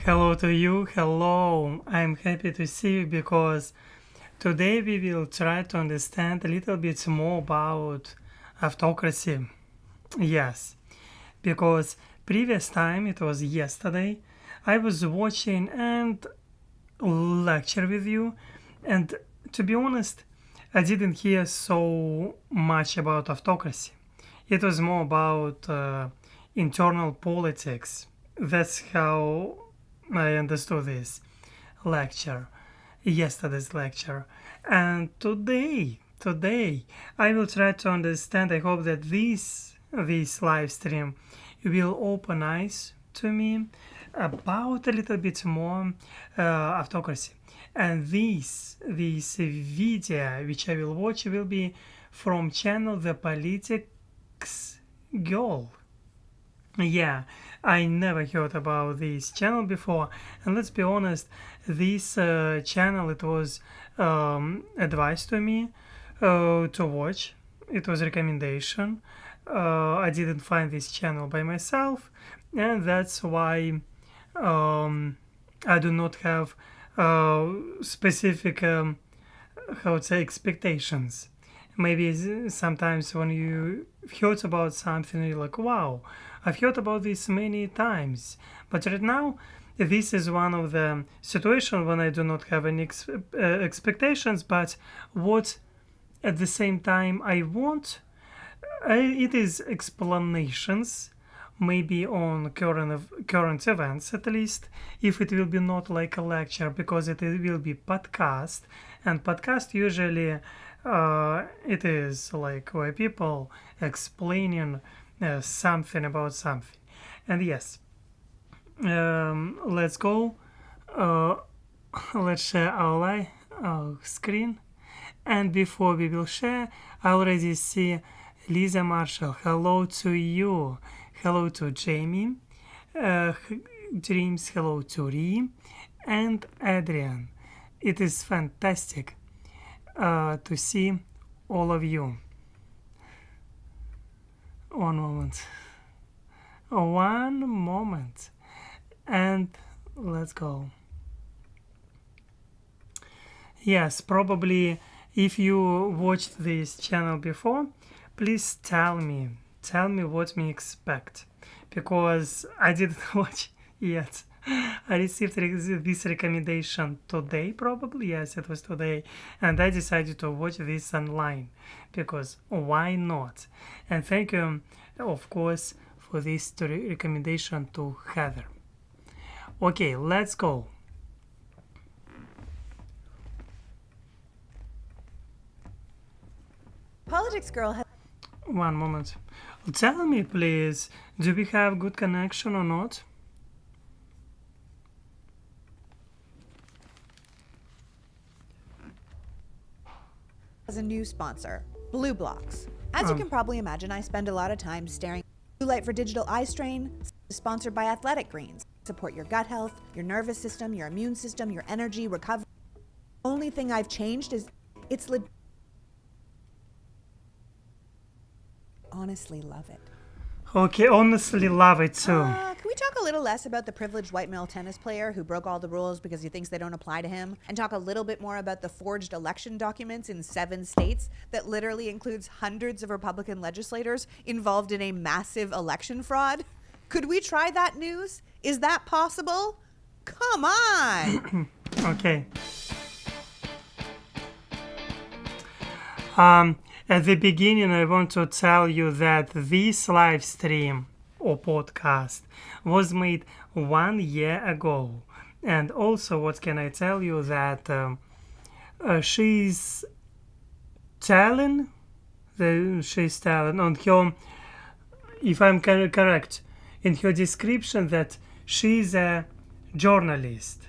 Hello to you, hello. I'm happy to see you because today we will try to understand a little bit more about autocracy. Yes, because previous time, it was yesterday, I was watching and lecture with you, and to be honest, I didn't hear so much about autocracy. It was more about internal politics. That's how I understood this lecture, yesterday's lecture. And today, I will try to understand. I hope that this live stream will open eyes to me about a little bit more autocracy. And this video which I will watch will be from channel the PoliticsGirl. Yeah, I never heard about this channel before, and let's be honest, this channel, it was advised to me to watch. It was recommendation. I didn't find this channel by myself, and that's why I do not have specific how to say expectations. Maybe sometimes when you heard about something, you're like, wow, I've heard about this many times. But right now, this is one of the situations when I do not have any expectations, but what at the same time I want, it is explanations, maybe on current events at least, if it will be not like a lecture, because it will be podcast, and podcast usually it is like where people explaining something about something. And yes, let's go. Let's share our screen. And before we will share, I already see Lisa Marshall. Hello to you. Hello to Jamie. Dreams. Hello to Ree and Adrian. It is fantastic to see all of you. One moment, and let's go. Yes, probably if you watched this channel before, please tell me what me expect, because I didn't watch yet. I received this recommendation today, probably. Yes, it was today. And I decided to watch this online because why not? And thank you, of course, for this recommendation to Heather. Okay, let's go. PoliticsGirl has... One moment. Tell me, please, do we have good connection or not? As a new sponsor, Blue Blocks. As you can probably imagine, I spend a lot of time staring at blue light for digital eye strain, sponsored by Athletic Greens. Support your gut health, your nervous system, your immune system, your energy, recovery. Only thing I've changed is it's honestly love it. Okay, honestly love it too. Can we talk a little less about the privileged white male tennis player who broke all the rules because he thinks they don't apply to him, and talk a little bit more about the forged election documents in 7 states that literally includes hundreds of Republican legislators involved in a massive election fraud? Could we try that news? Is that possible? Come on! Okay. At the beginning, I want to tell you that this live stream or podcast was made 1 year ago. And also, what can I tell you, that she's telling on her, if I'm correct, in her description, that she's a journalist.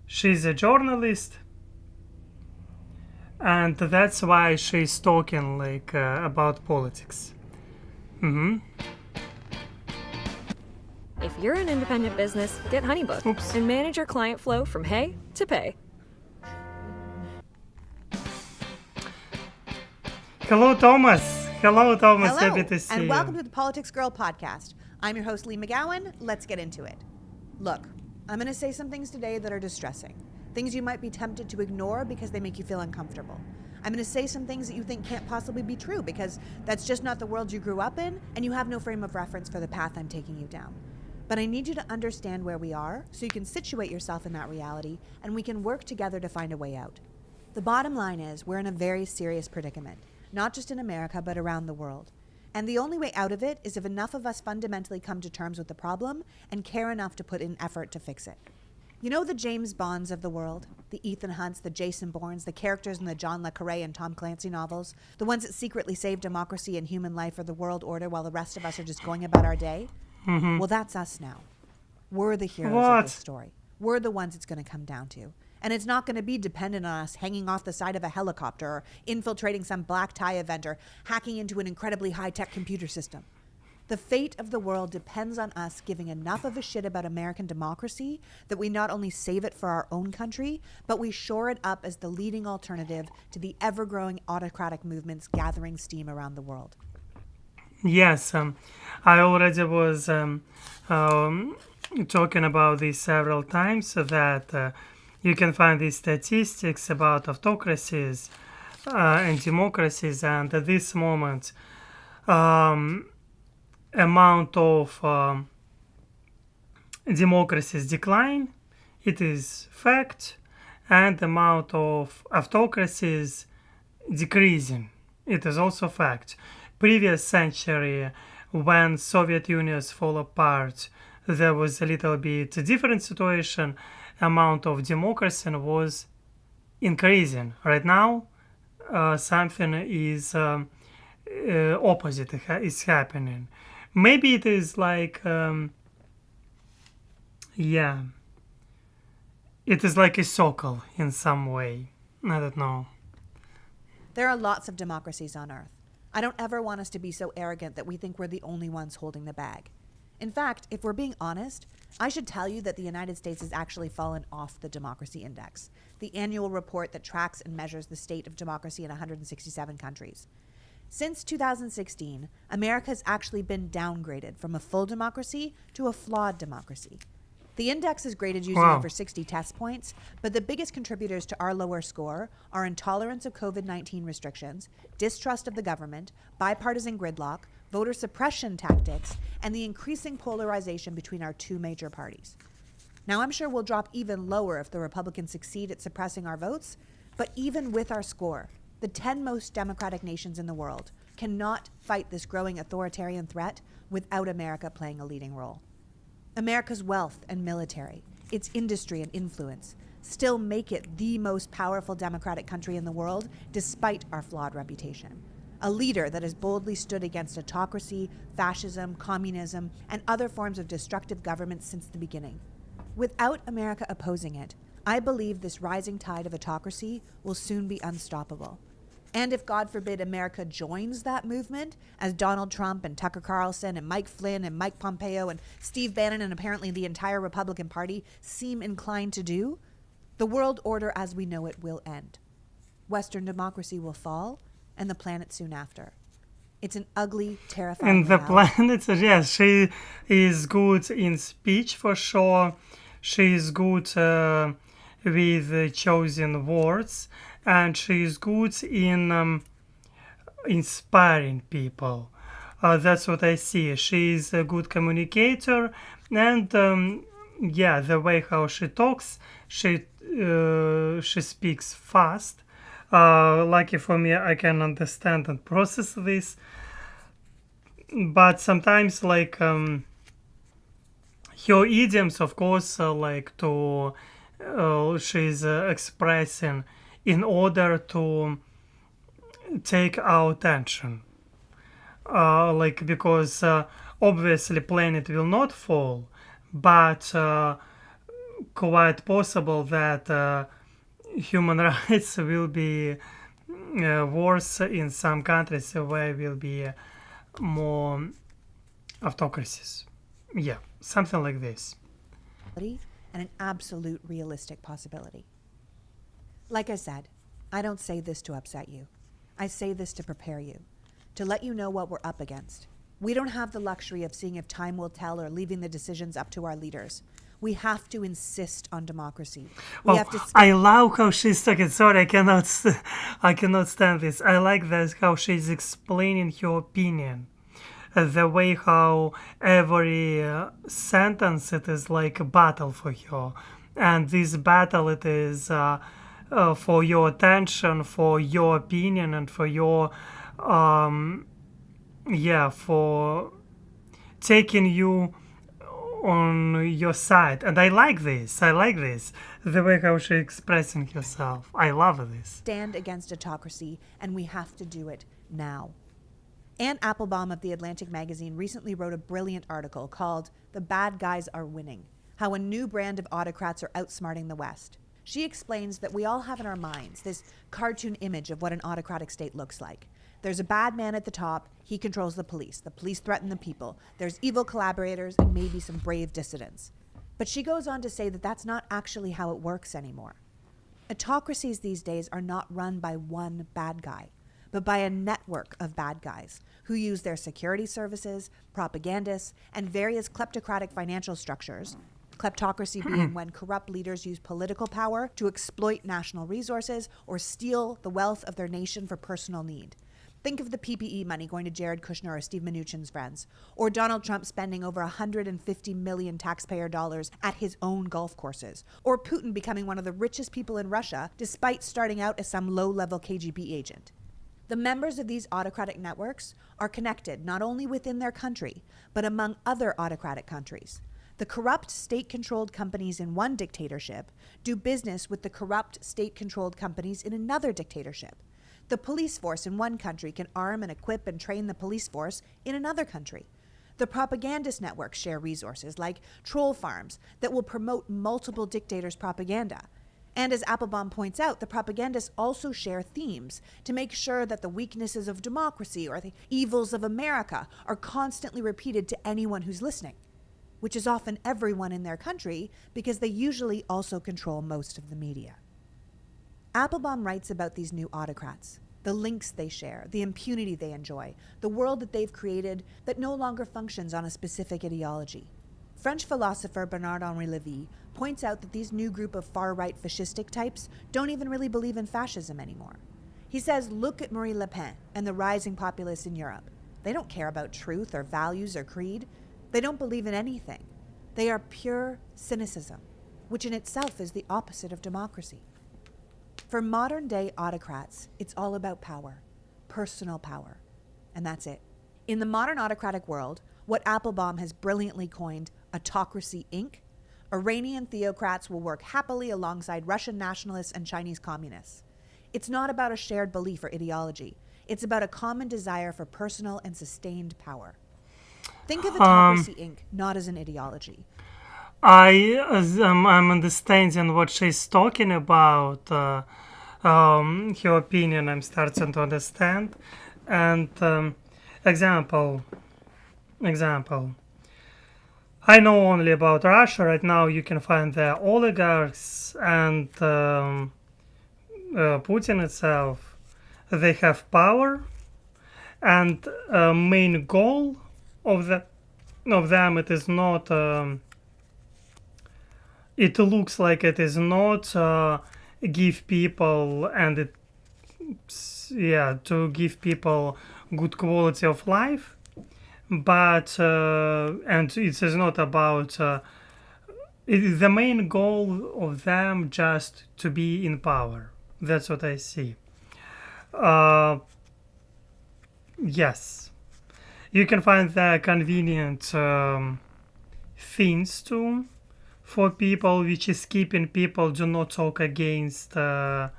She's a journalist. And that's why she's talking like about politics. If you're an independent business, get HoneyBook and manage your client flow from hey to pay. Hello, Thomas. Hello. Happy to see and you. welcome to the PoliticsGirl podcast. I'm your host, Lee McGowan. Let's get into it. Look, I'm going to say some things today that are distressing. Things you might be tempted to ignore because they make you feel uncomfortable. I'm going to say some things that you think can't possibly be true because that's just not the world you grew up in and you have no frame of reference for the path I'm taking you down. But I need you to understand where we are so you can situate yourself in that reality and we can work together to find a way out. The bottom line is we're in a very serious predicament, not just in America, but around the world. And the only way out of it is if enough of us fundamentally come to terms with the problem and care enough to put in effort to fix it. You know the James Bonds of the world? The Ethan Hunts, the Jason Bournes, the characters in the John le Carré and Tom Clancy novels? The ones that secretly save democracy and human life or the world order while the rest of us are just going about our day? Mm-hmm. Well, that's us now. We're the heroes What? of this story. We're the ones it's going to come down to. And it's not going to be dependent on us hanging off the side of a helicopter or infiltrating some black tie event or hacking into an incredibly high-tech computer system. The fate of the world depends on us giving enough of a shit about American democracy that we not only save it for our own country, but we shore it up as the leading alternative to the ever-growing autocratic movements gathering steam around the world. Yes, I already was talking about this several times, so that you can find these statistics about autocracies and democracies, and at this moment, amount of democracies decline, it is fact, and amount of autocracies decreasing, it is also fact. Previous century, when Soviet Union fall apart, there was a little bit different situation. Amount of democracy was increasing. Right now, something is opposite is happening. Maybe it is like, it is like a circle in some way. I don't know. There are lots of democracies on Earth. I don't ever want us to be so arrogant that we think we're the only ones holding the bag. In fact, if we're being honest, I should tell you that the United States has actually fallen off the Democracy Index, the annual report that tracks and measures the state of democracy in 167 countries. Since 2016, America has actually been downgraded from a full democracy to a flawed democracy. The index is graded using over 60 test points, but the biggest contributors to our lower score are intolerance of COVID-19 restrictions, distrust of the government, bipartisan gridlock, voter suppression tactics, and the increasing polarization between our two major parties. Now, I'm sure we'll drop even lower if the Republicans succeed at suppressing our votes, but even with our score, the 10 most democratic nations in the world cannot fight this growing authoritarian threat without America playing a leading role. America's wealth and military, its industry and influence, still make it the most powerful democratic country in the world despite our flawed reputation. A leader that has boldly stood against autocracy, fascism, communism, and other forms of destructive government since the beginning. Without America opposing it, I believe this rising tide of autocracy will soon be unstoppable. And if, God forbid, America joins that movement, as Donald Trump and Tucker Carlson and Mike Flynn and Mike Pompeo and Steve Bannon and apparently the entire Republican Party seem inclined to do, the world order as we know it will end. Western democracy will fall, and the planet soon after. It's an ugly, terrifying And the reality. planet, yes, she is good in speech for sure. She is good with chosen words, and she is good in inspiring people. That's what I see. She is a good communicator, and the way how she talks, she speaks fast. Lucky for me, I can understand and process this. But sometimes, like, her idioms, of course, she's expressing in order to take our attention. Because obviously planet will not fall, but quite possible that human rights will be worse in some countries where will be more autocracies. Yeah, something like this. And an absolute realistic possibility. Like I said, I don't say this to upset you. I say this to prepare you, to let you know what we're up against. We don't have the luxury of seeing if time will tell or leaving the decisions up to our leaders. We have to insist on democracy. I love how she's talking. Sorry, I cannot stand this. I like this how she's explaining her opinion. The way how every sentence it is like a battle for her, and this battle it is for your attention, for your opinion, and for your for taking you on your side. And I like this. The way how she's expressing herself. I love this. Stand against autocracy, and we have to do it now. Anne Applebaum of The Atlantic magazine recently wrote a brilliant article called "The Bad Guys Are Winning: How a New Brand of Autocrats Are Outsmarting the West." She explains that we all have in our minds this cartoon image of what an autocratic state looks like. There's a bad man at the top, he controls the police threaten the people, there's evil collaborators, and maybe some brave dissidents. But she goes on to say that that's not actually how it works anymore. Autocracies these days are not run by one bad guy, but by a network of bad guys who use their security services, propagandists, and various kleptocratic financial structures, kleptocracy being when corrupt leaders use political power to exploit national resources or steal the wealth of their nation for personal need. Think of the PPE money going to Jared Kushner or Steve Mnuchin's friends, or Donald Trump spending over $150 million taxpayer dollars at his own golf courses, or Putin becoming one of the richest people in Russia despite starting out as some low-level KGB agent. The members of these autocratic networks are connected not only within their country, but among other autocratic countries. The corrupt state-controlled companies in one dictatorship do business with the corrupt state-controlled companies in another dictatorship. The police force in one country can arm and equip and train the police force in another country. The propagandist networks share resources like troll farms that will promote multiple dictators' propaganda. And as Applebaum points out, the propagandists also share themes to make sure that the weaknesses of democracy or the evils of America are constantly repeated to anyone who's listening, which is often everyone in their country because they usually also control most of the media. Applebaum writes about these new autocrats, the links they share, the impunity they enjoy, the world that they've created that no longer functions on a specific ideology. French philosopher Bernard-Henri Lévy points out that these new group of far-right fascistic types don't even really believe in fascism anymore. He says, look at Marine Le Pen and the rising populists in Europe. They don't care about truth or values or creed. They don't believe in anything. They are pure cynicism, which in itself is the opposite of democracy. For modern-day autocrats, it's all about power, personal power, and that's it. In the modern autocratic world, what Applebaum has brilliantly coined Autocracy Inc., Iranian theocrats will work happily alongside Russian nationalists and Chinese communists. It's not about a shared belief or ideology. It's about a common desire for personal and sustained power. Think of Autocracy Inc. not as an ideology. I'm understanding what she's talking about. Her opinion, I'm starting to understand. And example. I know only about Russia right now. You can find the oligarchs and Putin itself. They have power, and main goal of them it is not. It looks like it is not give people to give people good quality of life, but and it is not about the main goal of them just to be in power. That's what I see. Yes, you can find the convenient things too for people, which is keeping people do not talk against governments.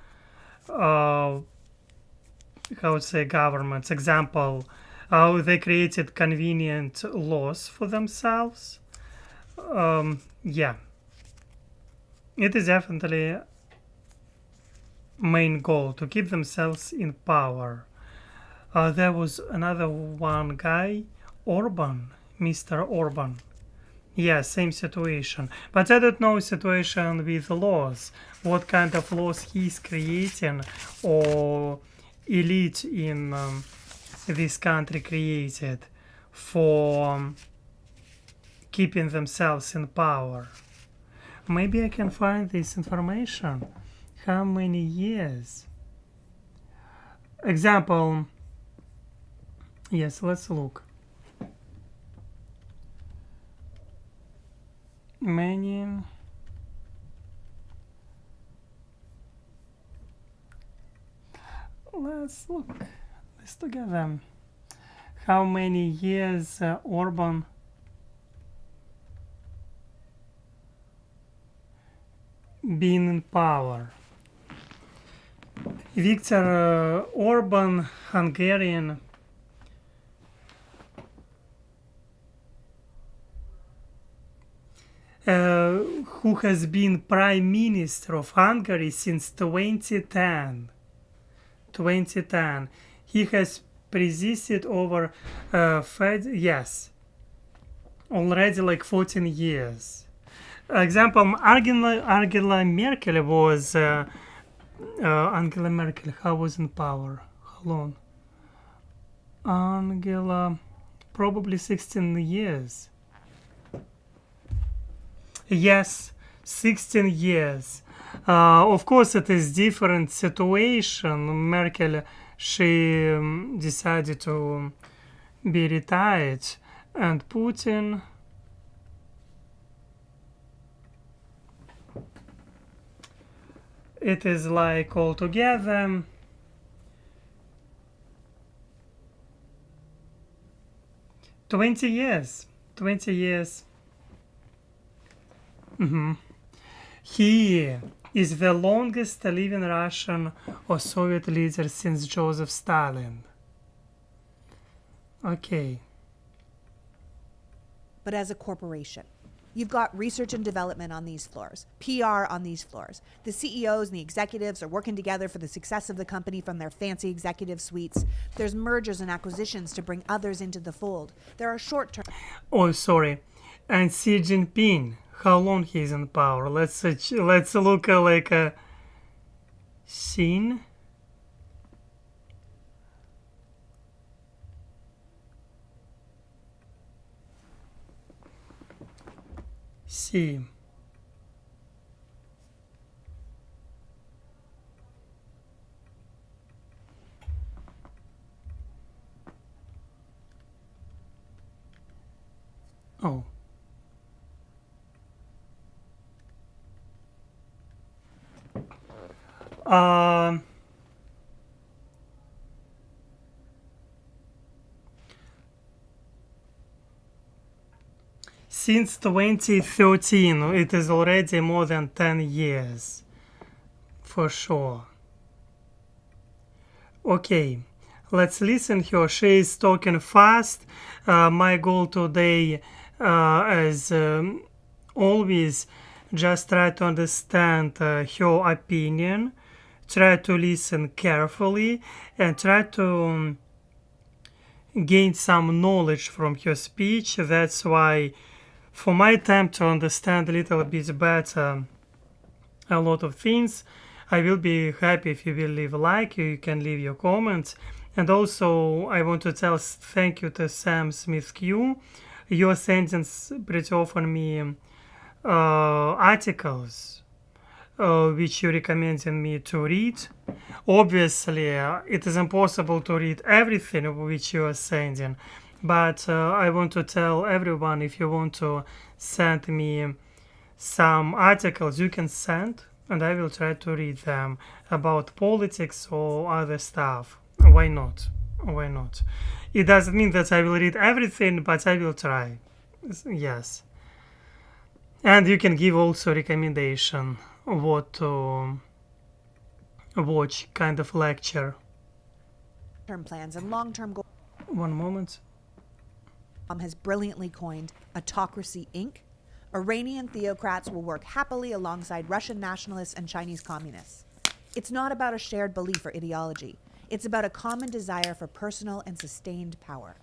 Example, how they created convenient laws for themselves. It is definitely main goal to keep themselves in power. There was another one guy, Mr. Orban. Yeah, same situation. But I don't know situation with laws. What kind of laws he's creating or elite in this country created for keeping themselves in power. Maybe I can find this information. How many years? Example. Yes, let's look. Many. Let's look this together. How many years Orban been in power? Viktor Orban, Hungarian. Who has been Prime Minister of Hungary since 2010. 2010. He has presided over yes, already like 14 years. Example, Angela Merkel was Angela Merkel, how was in power? How long? Angela, probably 16 years. Yes, 16 years. Of course, it is different situation. Merkel, she decided to be retired, and Putin, it is like altogether 20 years. 20 years. He is the longest living Russian or Soviet leader since Joseph Stalin. Okay. But as a corporation, you've got research and development on these floors, PR on these floors. The CEOs and the executives are working together for the success of the company from their fancy executive suites. There's mergers and acquisitions to bring others into the fold. There are short-term... Oh, sorry. And Xi Jinping, how long he is in power? Let's look like a scene. See. Oh. Since 2013, it is already more than 10 years, for sure. Okay, let's listen her. She is talking fast. My goal today, as always, just try to understand her opinion, try to listen carefully, and try to gain some knowledge from her speech. That's why, for my attempt to understand a little bit better a lot of things, I will be happy if you will leave a like, you can leave your comments. And also I want to tell thank you to Sam Smith Q. You're sending pretty often me articles which you recommended me to read. Obviously, it is impossible to read everything which you are sending, but I want to tell everyone, if you want to send me some articles, you can send, and I will try to read them about politics or other stuff. Why not? Why not? It doesn't mean that I will read everything, but I will try. Yes. And you can give also recommendation what to watch, kind of lecture. Term plans and long-term goals. One moment. Has brilliantly coined Autocracy Inc. Iranian theocrats will work happily alongside Russian nationalists and Chinese communists. It's not about a shared belief or ideology. It's about a common desire for personal and sustained power.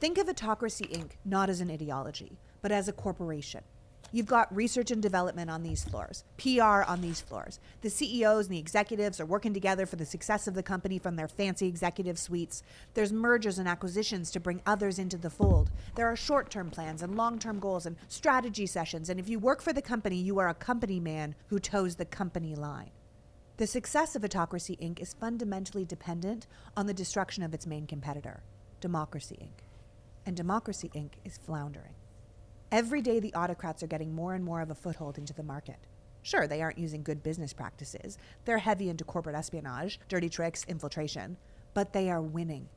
Think of Autocracy Inc. not as an ideology, but as a corporation. You've got research and development on these floors, PR on these floors. The CEOs and the executives are working together for the success of the company from their fancy executive suites. There's mergers and acquisitions to bring others into the fold. There are short-term plans and long-term goals and strategy sessions. And if you work for the company, you are a company man who toes the company line. The success of Autocracy Inc. is fundamentally dependent on the destruction of its main competitor, Democracy Inc. And Democracy Inc. is floundering. Every day, the autocrats are getting more and more of a foothold into the market. Sure, they aren't using good business practices. They're heavy into corporate espionage, dirty tricks, infiltration, but they are winning.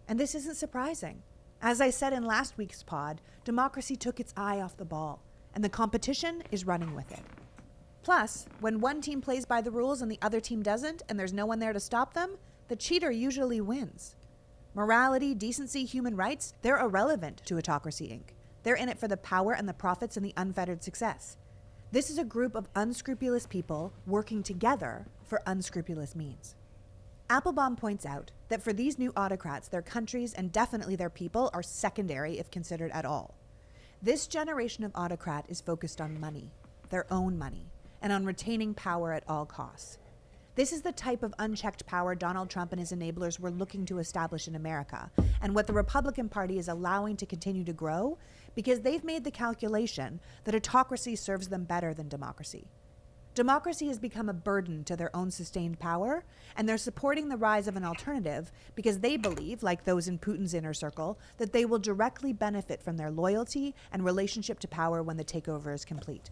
And this isn't surprising. As I said in last week's pod, democracy took its eye off the ball, and the competition is running with it. Plus, when one team plays by the rules and the other team doesn't, and there's no one there to stop them, the cheater usually wins. Morality, decency, human rights, they're irrelevant to Autocracy Inc. They're in it for the power and the profits and the unfettered success. This is a group of unscrupulous people working together for unscrupulous means. Applebaum points out that for these new autocrats, their countries and definitely their people are secondary if considered at all. This generation of autocrat is focused on money, their own money, and on retaining power at all costs. This is the type of unchecked power Donald Trump and his enablers were looking to establish in America, and what the Republican Party is allowing to continue to grow because they've made the calculation that autocracy serves them better than democracy. Democracy has become a burden to their own sustained power, and they're supporting the rise of an alternative because they believe, like those in Putin's inner circle, that they will directly benefit from their loyalty and relationship to power when the takeover is complete.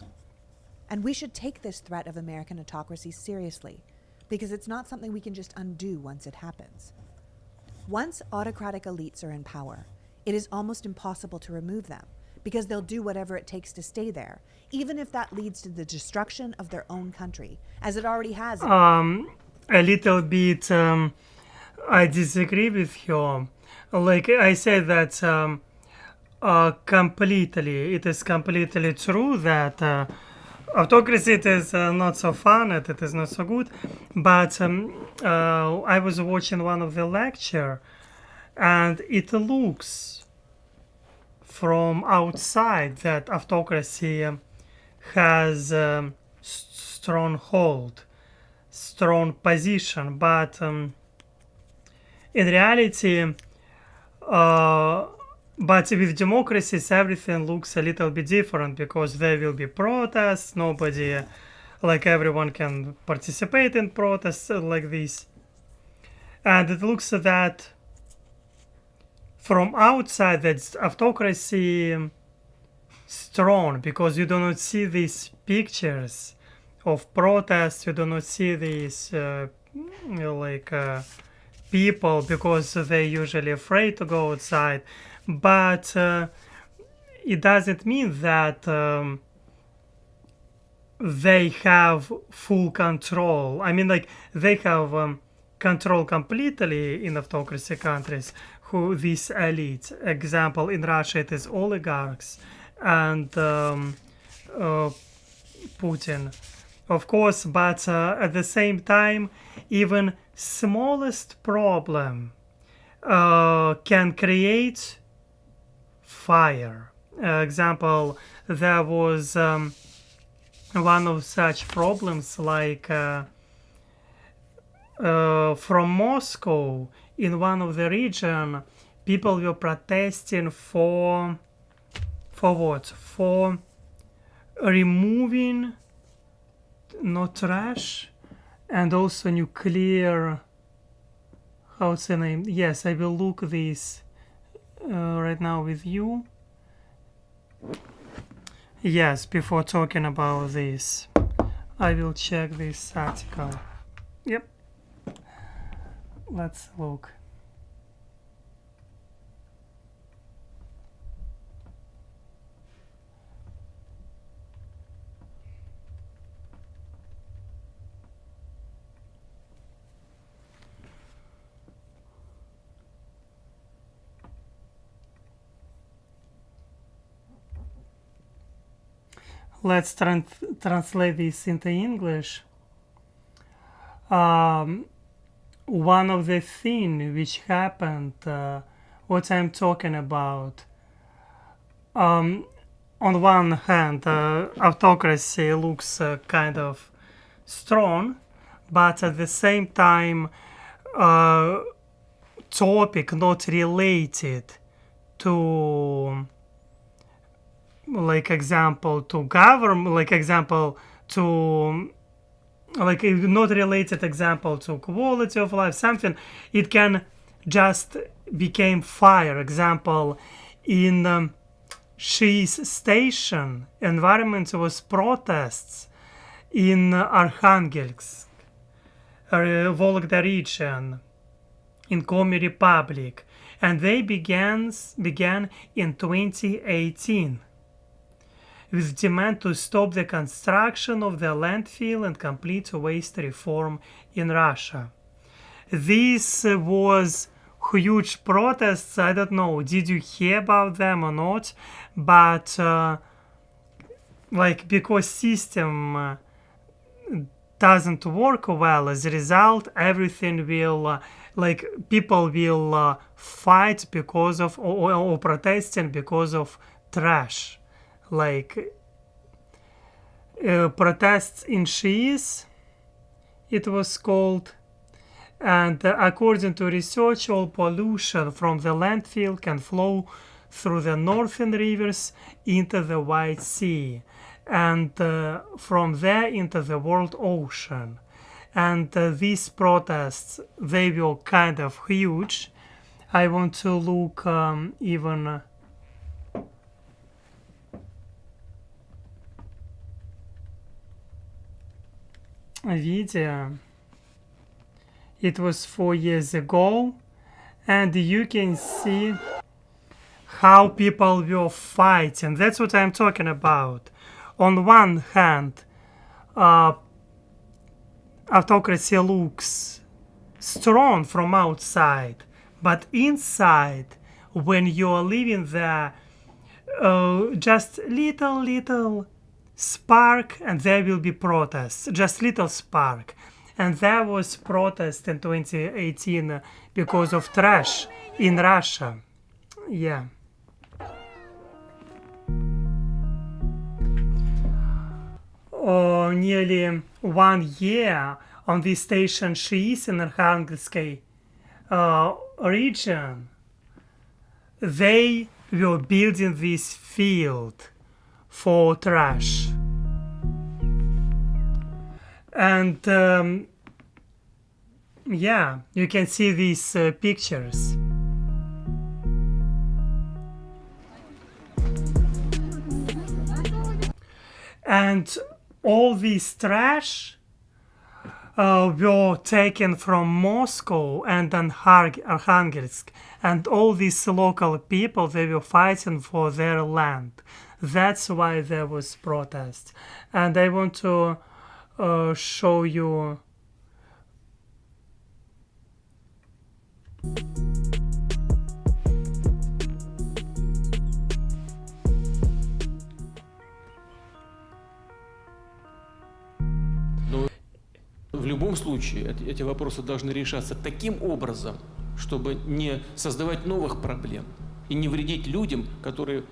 And we should take this threat of American autocracy seriously, because it's not something we can just undo once it happens. Once autocratic elites are in power, it is almost impossible to remove them, because they'll do whatever it takes to stay there, even if that leads to the destruction of their own country, as it already has. A little bit, I disagree with you. Like I said that it is completely true that autocracy it is not so fun, it is not so good, but I was watching one of the lecture, and it looks from outside that autocracy has strong position, but in reality, but with democracies, everything looks a little bit different because there will be protests. Everyone can participate in protests like this. And it looks that from outside that autocracy strong because you do not see these pictures of protests. You do not see these people because they're usually afraid to go outside. But it doesn't mean that they have full control. I mean, they have control completely in autocracy countries. Who these elites? Example, in Russia it is oligarchs and Putin, of course. But at the same time, even smallest problem can create fire. Example, there was one of such problems from Moscow in one of the region, people were protesting for what? For removing not trash and also nuclear. How's the name? Yes, I will look this right now with you. Yes, before talking about this, I will check this article. Yep. Let's look. Let's translate this into English. One of the things which happened, what I'm talking about, on one hand, autocracy looks kind of strong, but at the same time, topic not related to, like example, to government, like example to, like not related example to quality of life, something, it can just became fire. Example, in Shi's station environment was protests in Arkhangelsk, Volga region, in Komi Republic, and they began in 2018 with demand to stop the construction of the landfill and complete waste reform in Russia. This was huge protests. I don't know, did you hear about them or not? But like, because system doesn't work well, as a result, everything will like people will fight because of or protesting because of trash. Like protests in Shi's, it was called. And according to research, all pollution from the landfill can flow through the northern rivers into the White Sea, and from there into the world ocean. And these protests, they were kind of huge. I want to look even a video. It was 4 years ago, and you can see how people were fighting. That's what I'm talking about. On one hand, autocracy looks strong from outside, but inside, when you're living there, just little spark and there will be protests, just little spark. And there was protest in 2018 because of trash in Russia. Yeah. Nearly 1 year on this station Shi's in Arkhangelsk region, they were building this field for trash. And yeah, you can see these pictures. And all this trash were taken from Moscow and Arkhangelsk, and all these local people, they were fighting for their land. That's why there was protest. And I want to show you в любом случае эти вопросы должны решаться таким образом, чтобы не создавать новых проблем и не вредить людям, которые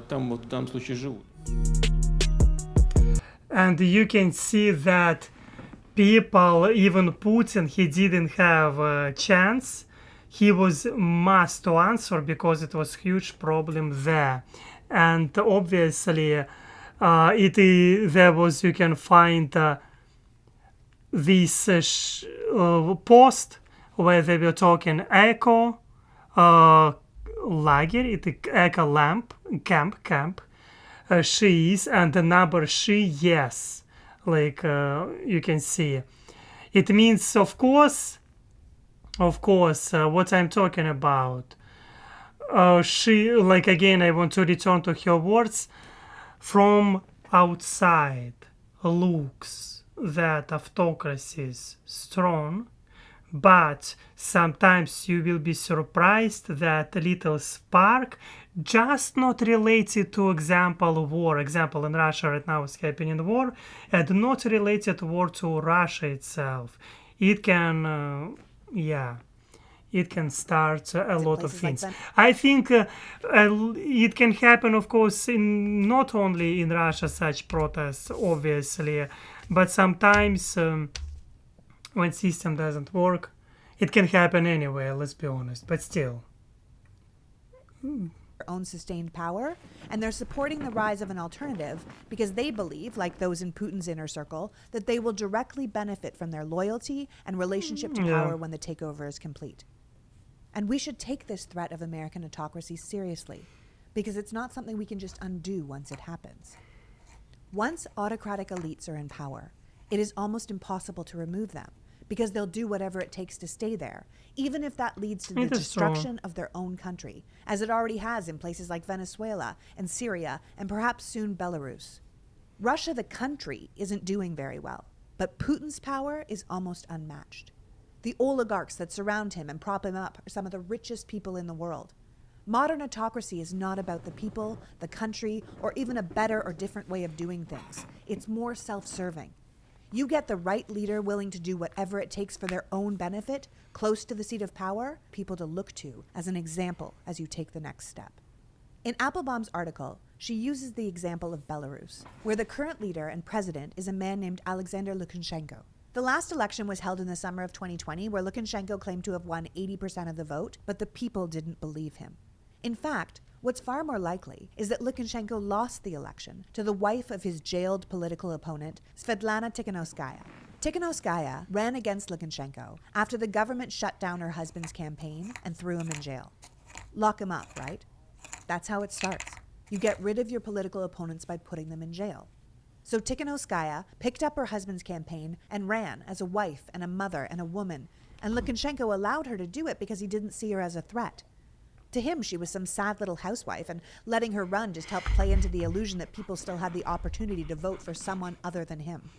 там вот в данном случае живут. And you can see that people, even Putin, he didn't have a chance. He was must to answer because it was huge problem there. And obviously, there was, you can find this post where they were talking eco lager, eco lamp, camp, Shi's, and the number Shi, yes, like you can see. It means, of course, what I'm talking about. She, like, again, I want to return to her words. From outside looks that autocracy is strong, but sometimes you will be surprised that little spark, just not related to example war, example in Russia right now is happening war, and not related war to Russia itself. It can, it can start a lot of places like things. that. I think it can happen, of course, in not only in Russia such protests, obviously, but sometimes when system doesn't work, it can happen anywhere. Let's be honest, but still. Their own sustained power, and they're supporting the rise of an alternative because they believe, like those in Putin's inner circle, that they will directly benefit from their loyalty and relationship to power when the takeover is complete. And we should take this threat of American autocracy seriously, because it's not something we can just undo once it happens. Once autocratic elites are in power, it is almost impossible to remove them, because they'll do whatever it takes to stay there, even if that leads to the destruction of their own country, as it already has in places like Venezuela and Syria and perhaps soon Belarus. Russia, the country, isn't doing very well, but Putin's power is almost unmatched. The oligarchs that surround him and prop him up are some of the richest people in the world. Modern autocracy is not about the people, the country, or even a better or different way of doing things. It's more self-serving. You get the right leader willing to do whatever it takes for their own benefit, close to the seat of power, people to look to as an example as you take the next step. In Applebaum's article, she uses the example of Belarus, where the current leader and president is a man named Alexander Lukashenko. The last election was held in the summer of 2020, where Lukashenko claimed to have won 80% of the vote, but the people didn't believe him. In fact, what's far more likely is that Lukashenko lost the election to the wife of his jailed political opponent, Svetlana Tikhanovskaya. Tikhanovskaya ran against Lukashenko after the government shut down her husband's campaign and threw him in jail. Lock him up, right? That's how it starts. You get rid of your political opponents by putting them in jail. So Tikhanovskaya picked up her husband's campaign and ran as a wife and a mother and a woman, and Lukashenko allowed her to do it because he didn't see her as a threat. To him, she was some sad little housewife, and letting her run just helped play into the illusion that people still had the opportunity to vote for someone other than him.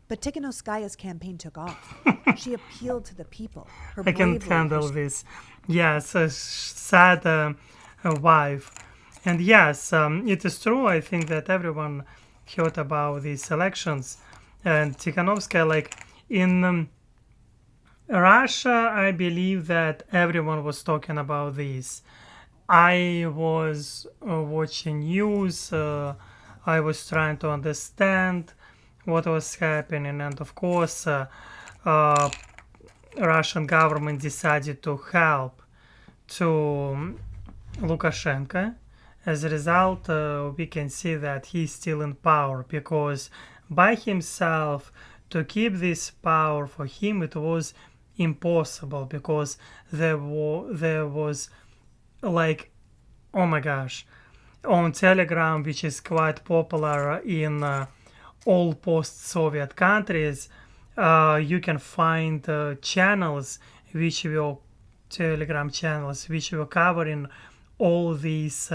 But Tikhanovskaya's campaign took off. She appealed to the people. Her I can't handle this. Yes, a sad wife. And yes, it is true. I think that everyone heard about these elections. And Tikhanovskaya, like in Russia, I believe that everyone was talking about this. I was watching news. I was trying to understand what was happening, and of course, Russian government decided to help to Lukashenko. As a result, we can see that he's still in power, because by himself, to keep this power for him, it was impossible, because there was like, oh my gosh, on Telegram, which is quite popular in all post-Soviet countries, you can find channels which were Telegram channels which were covering all these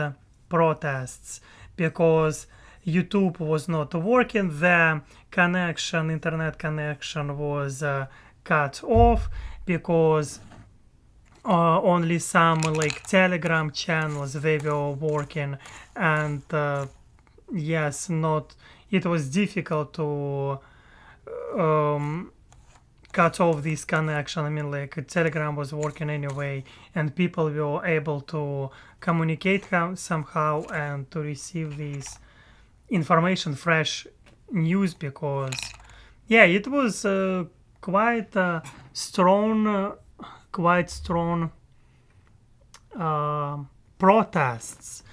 protests, because YouTube was not working, the internet connection was cut off, because only some like Telegram channels they were working, and yes, not it was difficult to cut off this connection. I mean, like Telegram was working anyway, and people were able to communicate somehow and to receive this information, fresh news, because yeah, it was quite strong protests.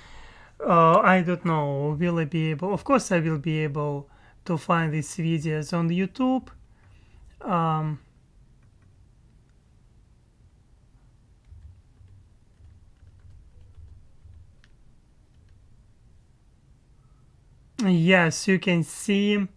I don't know, will I be able, of course I will be able to find these videos on YouTube. Yes, you can see.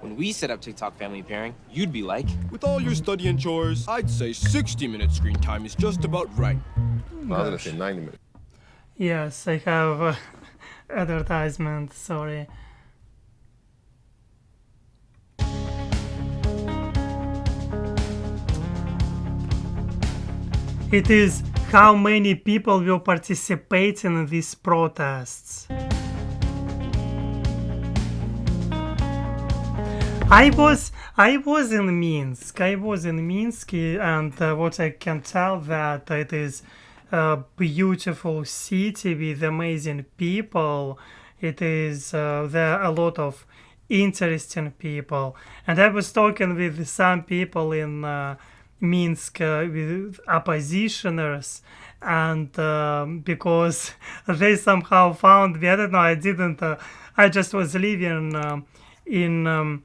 When we set up TikTok family pairing, you'd be like, with all your study and chores, I'd say 60-minute screen time is just about right. Well, I was going to say 90 minutes. Yes, I have advertisement, sorry. It is how many people will participate in these protests. I was in Minsk. And what I can tell that it is a beautiful city with amazing people. It is there are a lot of interesting people, and I was talking with some people in Minsk with oppositioners, and because they somehow found me. I don't know. I didn't. I just was living in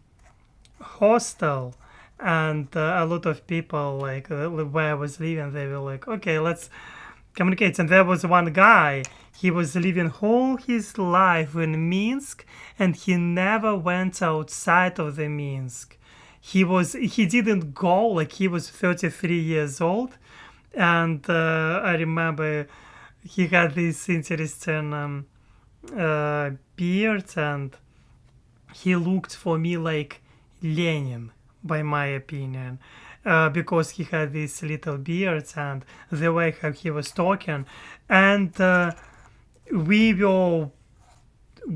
hostel, and a lot of people like where I was living, they were like, okay, let's communicate. And there was one guy, he was living whole his life in Minsk, and he never went outside of the Minsk. He didn't go, like he was 33 years old, and I remember he had this interesting beard, and he looked for me like Lenin, by my opinion, because he had this little beard and the way how he was talking. And we were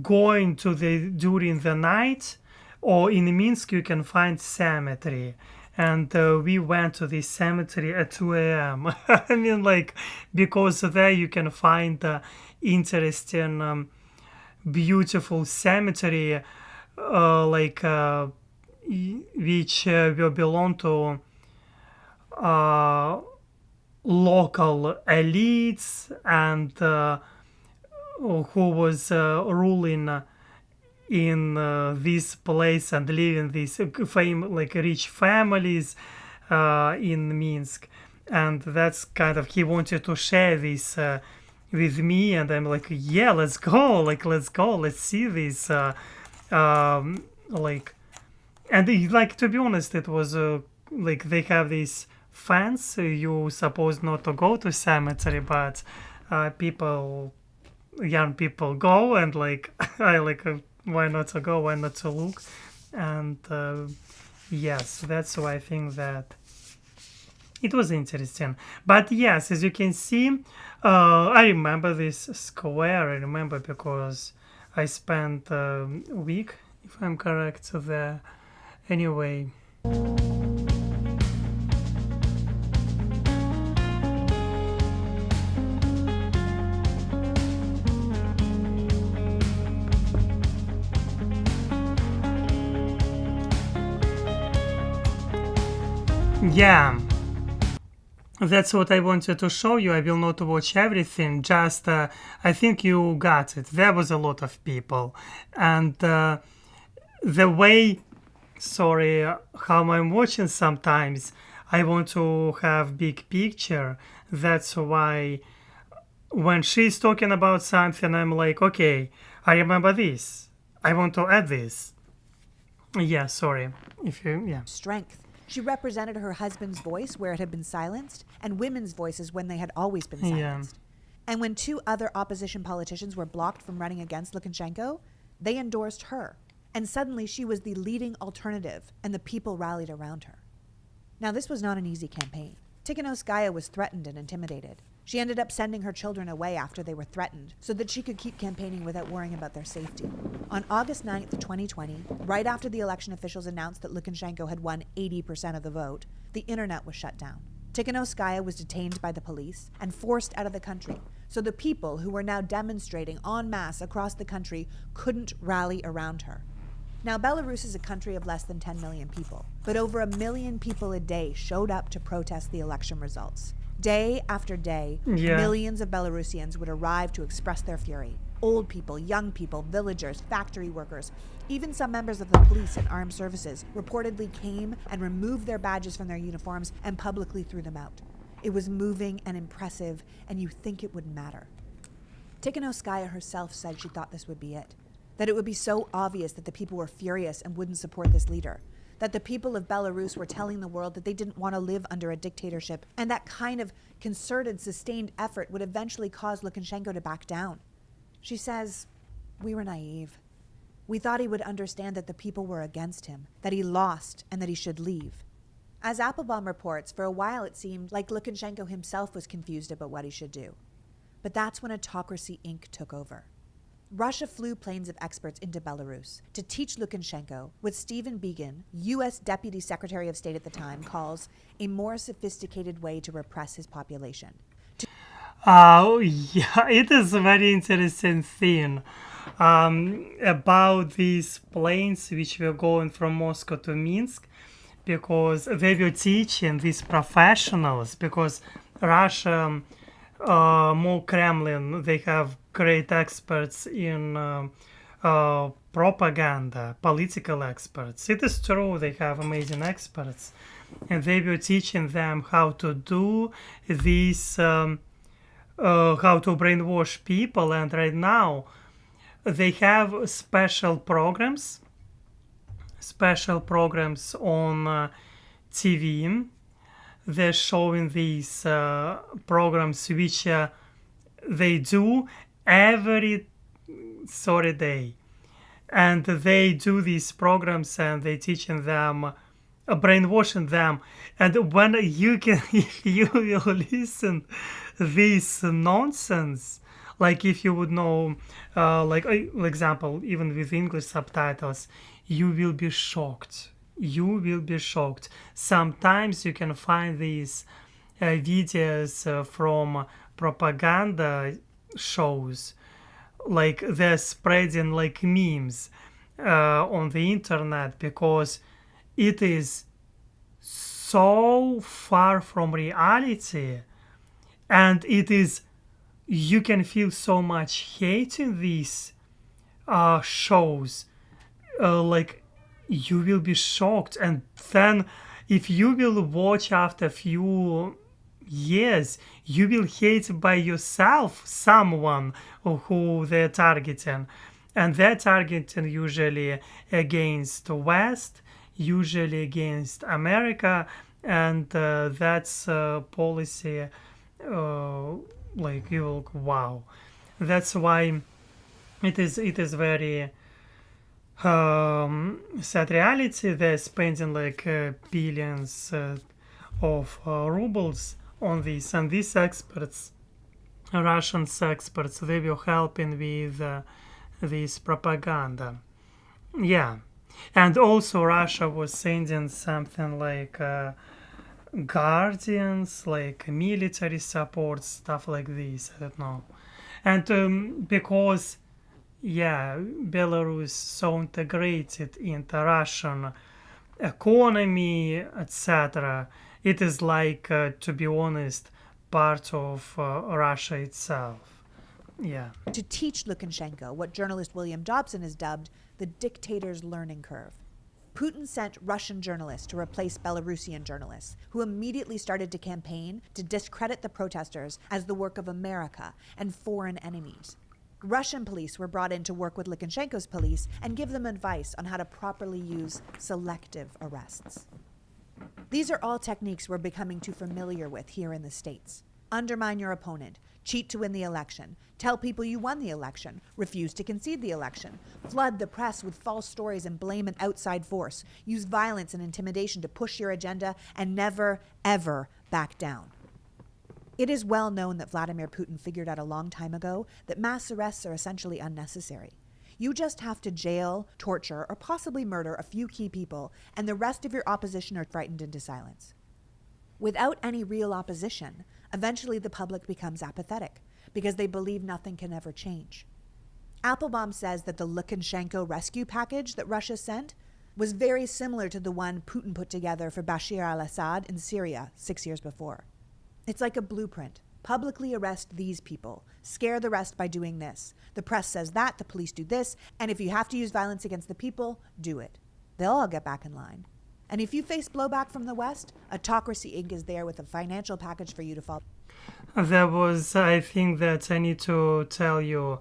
going to during the night, or in Minsk you can find cemetery. And we went to this cemetery at 2 a.m. I mean, like, because there you can find interesting, beautiful cemetery, which will belong to local elites, and who was ruling in this place and living these rich families in Minsk. And that's kind of, he wanted to share this with me, and I'm like, yeah, let's go, let's see this, and to be honest, it was they have these fans. You supposed not to go to cemetery, but young people go, and I why not to go? Why not to look? And yes, that's why I think that it was interesting. But yes, as you can see, I remember this square. I remember because I spent a week, if I'm correct, there. Anyway. Yeah, that's what I wanted to show you. I will not watch everything, just I think you got it. There was a lot of people, and the way, sorry, how I'm watching sometimes, I want to have big picture. That's why when she's talking about something, I'm like, okay, I remember this, I want to add this. Yeah, sorry if you, yeah. Strength. She represented her husband's voice where it had been silenced, and women's voices when they had always been silenced. Yeah. And when 2 other opposition politicians were blocked from running against Lukashenko, they endorsed her. And suddenly she was the leading alternative, and the people rallied around her. Now, this was not an easy campaign. Tikhanovskaya was threatened and intimidated. She ended up sending her children away after they were threatened so that she could keep campaigning without worrying about their safety. On August 9th, 2020, right after the election officials announced that Lukashenko had won 80% of the vote, the internet was shut down. Tikhanovskaya was detained by the police and forced out of the country, so the people who were now demonstrating en masse across the country couldn't rally around her. Now, Belarus is a country of less than 10 million people, but over 1 million people a day showed up to protest the election results. Day after day, millions of Belarusians would arrive to express their fury. Old people, young people, villagers, factory workers, even some members of the police and armed services reportedly came and removed their badges from their uniforms and publicly threw them out. It was moving and impressive, and you think it would matter. Tikhanovskaya herself said she thought this would be it, that it would be so obvious that the people were furious and wouldn't support this leader, that the people of Belarus were telling the world that they didn't want to live under a dictatorship, and that kind of concerted, sustained effort would eventually cause Lukashenko to back down. She says, "We were naive. We thought he would understand that the people were against him, that he lost, and that he should leave." As Applebaum reports, for a while it seemed like Lukashenko himself was confused about what he should do. But that's when Autocracy Inc. took over. Russia flew planes of experts into Belarus to teach Lukashenko what Stephen Biegun, U.S. Deputy Secretary of State at the time, calls a more sophisticated way to repress his population. Yeah, it is a very interesting thing about these planes which were going from Moscow to Minsk, because they were teaching these professionals, because Russia, more Kremlin, they have great experts in propaganda, political experts. It is true, they have amazing experts, and they were teaching them how to do this, how to brainwash people. And right now they have special programs on TV. They're showing these programs which they do every 30 days, and they do these programs and they teaching them, brainwashing them. And when you can, if you will listen this nonsense, like if you would know, example, even with English subtitles, you will be shocked. You will be shocked. Sometimes you can find these videos from propaganda shows, like they're spreading like memes on the internet, because it is so far from reality, and it is, you can feel so much hate in these shows, like you will be shocked. And then if you will watch after a few years, you will hate by yourself someone who they're targeting, and they're targeting usually against the West, usually against America, and that's policy, like you will, wow. That's why it is very sad reality. They're spending like billions of rubles on this, and these experts, Russian experts, they were helping with this propaganda. Yeah, and also Russia was sending something like guardians, like military support, stuff like this. I don't know. And because, yeah, Belarus so integrated into Russian economy, etc., it is like, to be honest, part of Russia itself. Yeah. To teach Lukashenko what journalist William Dobson has dubbed the dictator's learning curve. Putin sent Russian journalists to replace Belarusian journalists, who immediately started to campaign to discredit the protesters as the work of America and foreign enemies. Russian police were brought in to work with Lukashenko's police and give them advice on how to properly use selective arrests. These are all techniques we're becoming too familiar with here in the States. Undermine your opponent, cheat to win the election, tell people you won the election, refuse to concede the election, flood the press with false stories and blame an outside force, use violence and intimidation to push your agenda, and never, ever back down. It is well known that Vladimir Putin figured out a long time ago that mass arrests are essentially unnecessary. You just have to jail, torture, or possibly murder a few key people, and the rest of your opposition are frightened into silence. Without any real opposition, eventually the public becomes apathetic because they believe nothing can ever change. Applebaum says that the Lukashenko rescue package that Russia sent was very similar to the one Putin put together for Bashar al-Assad in Syria 6 years before. It's like a blueprint. Publicly arrest these people. Scare the rest by doing this. The press says that, the police do this, and if you have to use violence against the people, do it. They'll all get back in line. And if you face blowback from the West, Autocracy Inc. is there with a financial package for you to follow. There was, I think that I need to tell you,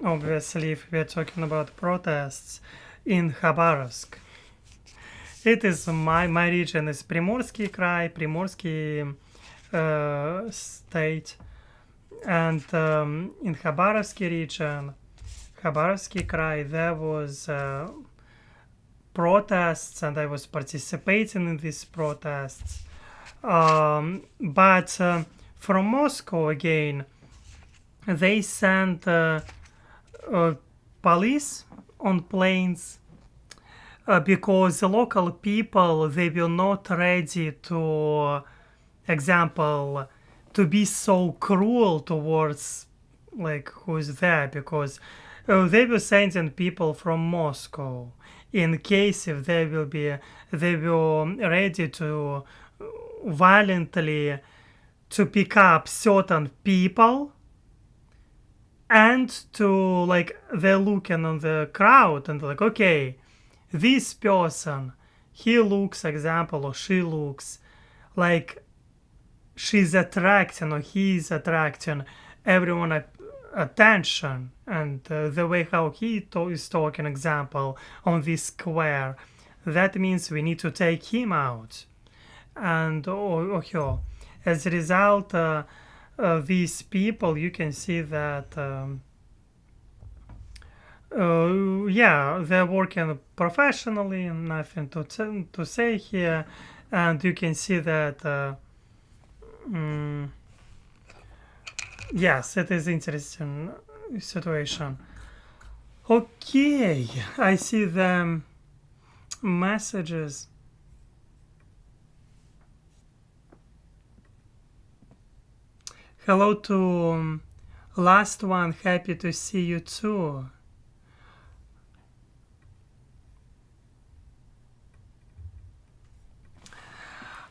obviously, if we're talking about protests in Khabarovsk. It is my region is Primorsky Krai, Primorsky state, and in Khabarovsky region, Khabarovsky Krai, there was protests, and I was participating in these protests. But from Moscow again, they sent police on planes because the local people, they were not ready to, example, to be so cruel towards like who's there, because they were sending people from Moscow in case if they were ready to violently to pick up certain people, and to like they're looking on the crowd and like, okay, this person, he looks, example, or she looks like she's attracting or he's attracting everyone attention, and the way how he is talking, example, on this square, that means we need to take him out, and or her. As a result, these people, you can see that yeah, they're working professionally, nothing to say here, and you can see that yes, it is interesting situation. Okay, I see the messages. Hello to last one, happy to see you too.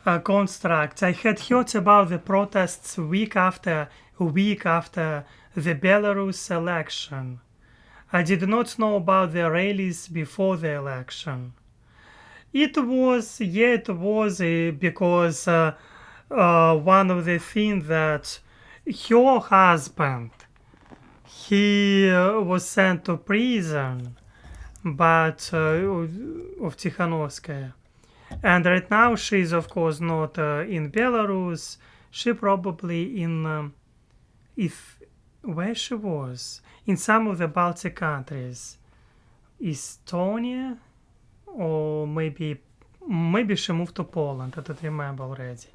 Construct. I had heard about the protests a week after the Belarus election. I did not know about the rallies before the election. It was because one of the things that her husband, he was sent to prison, but of Tikhanovskaya. And right now she's of course not in Belarus. She probably in where she was in some of the Baltic countries, Estonia, or maybe she moved to Poland. I don't remember already.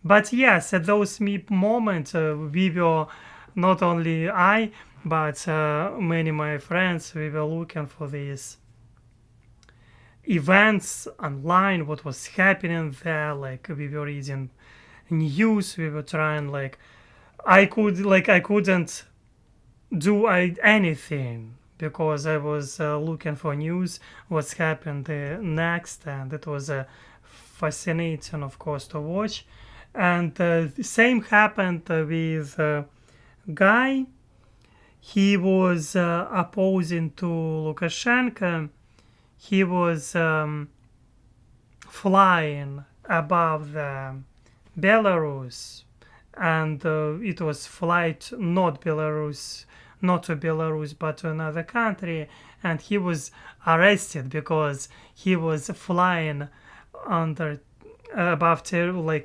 But yes, at those moments we were, not only I, but many of my friends, we were looking for these events online, what was happening there, like we were reading news, we were trying, like I couldn't do anything because I was looking for news, what's happened next, and it was fascinating, of course, to watch. And the same happened with Guy. He was opposing to Lukashenko. He was flying above the Belarus, and it was flight not to Belarus, but to another country, and he was arrested because he was flying under above territory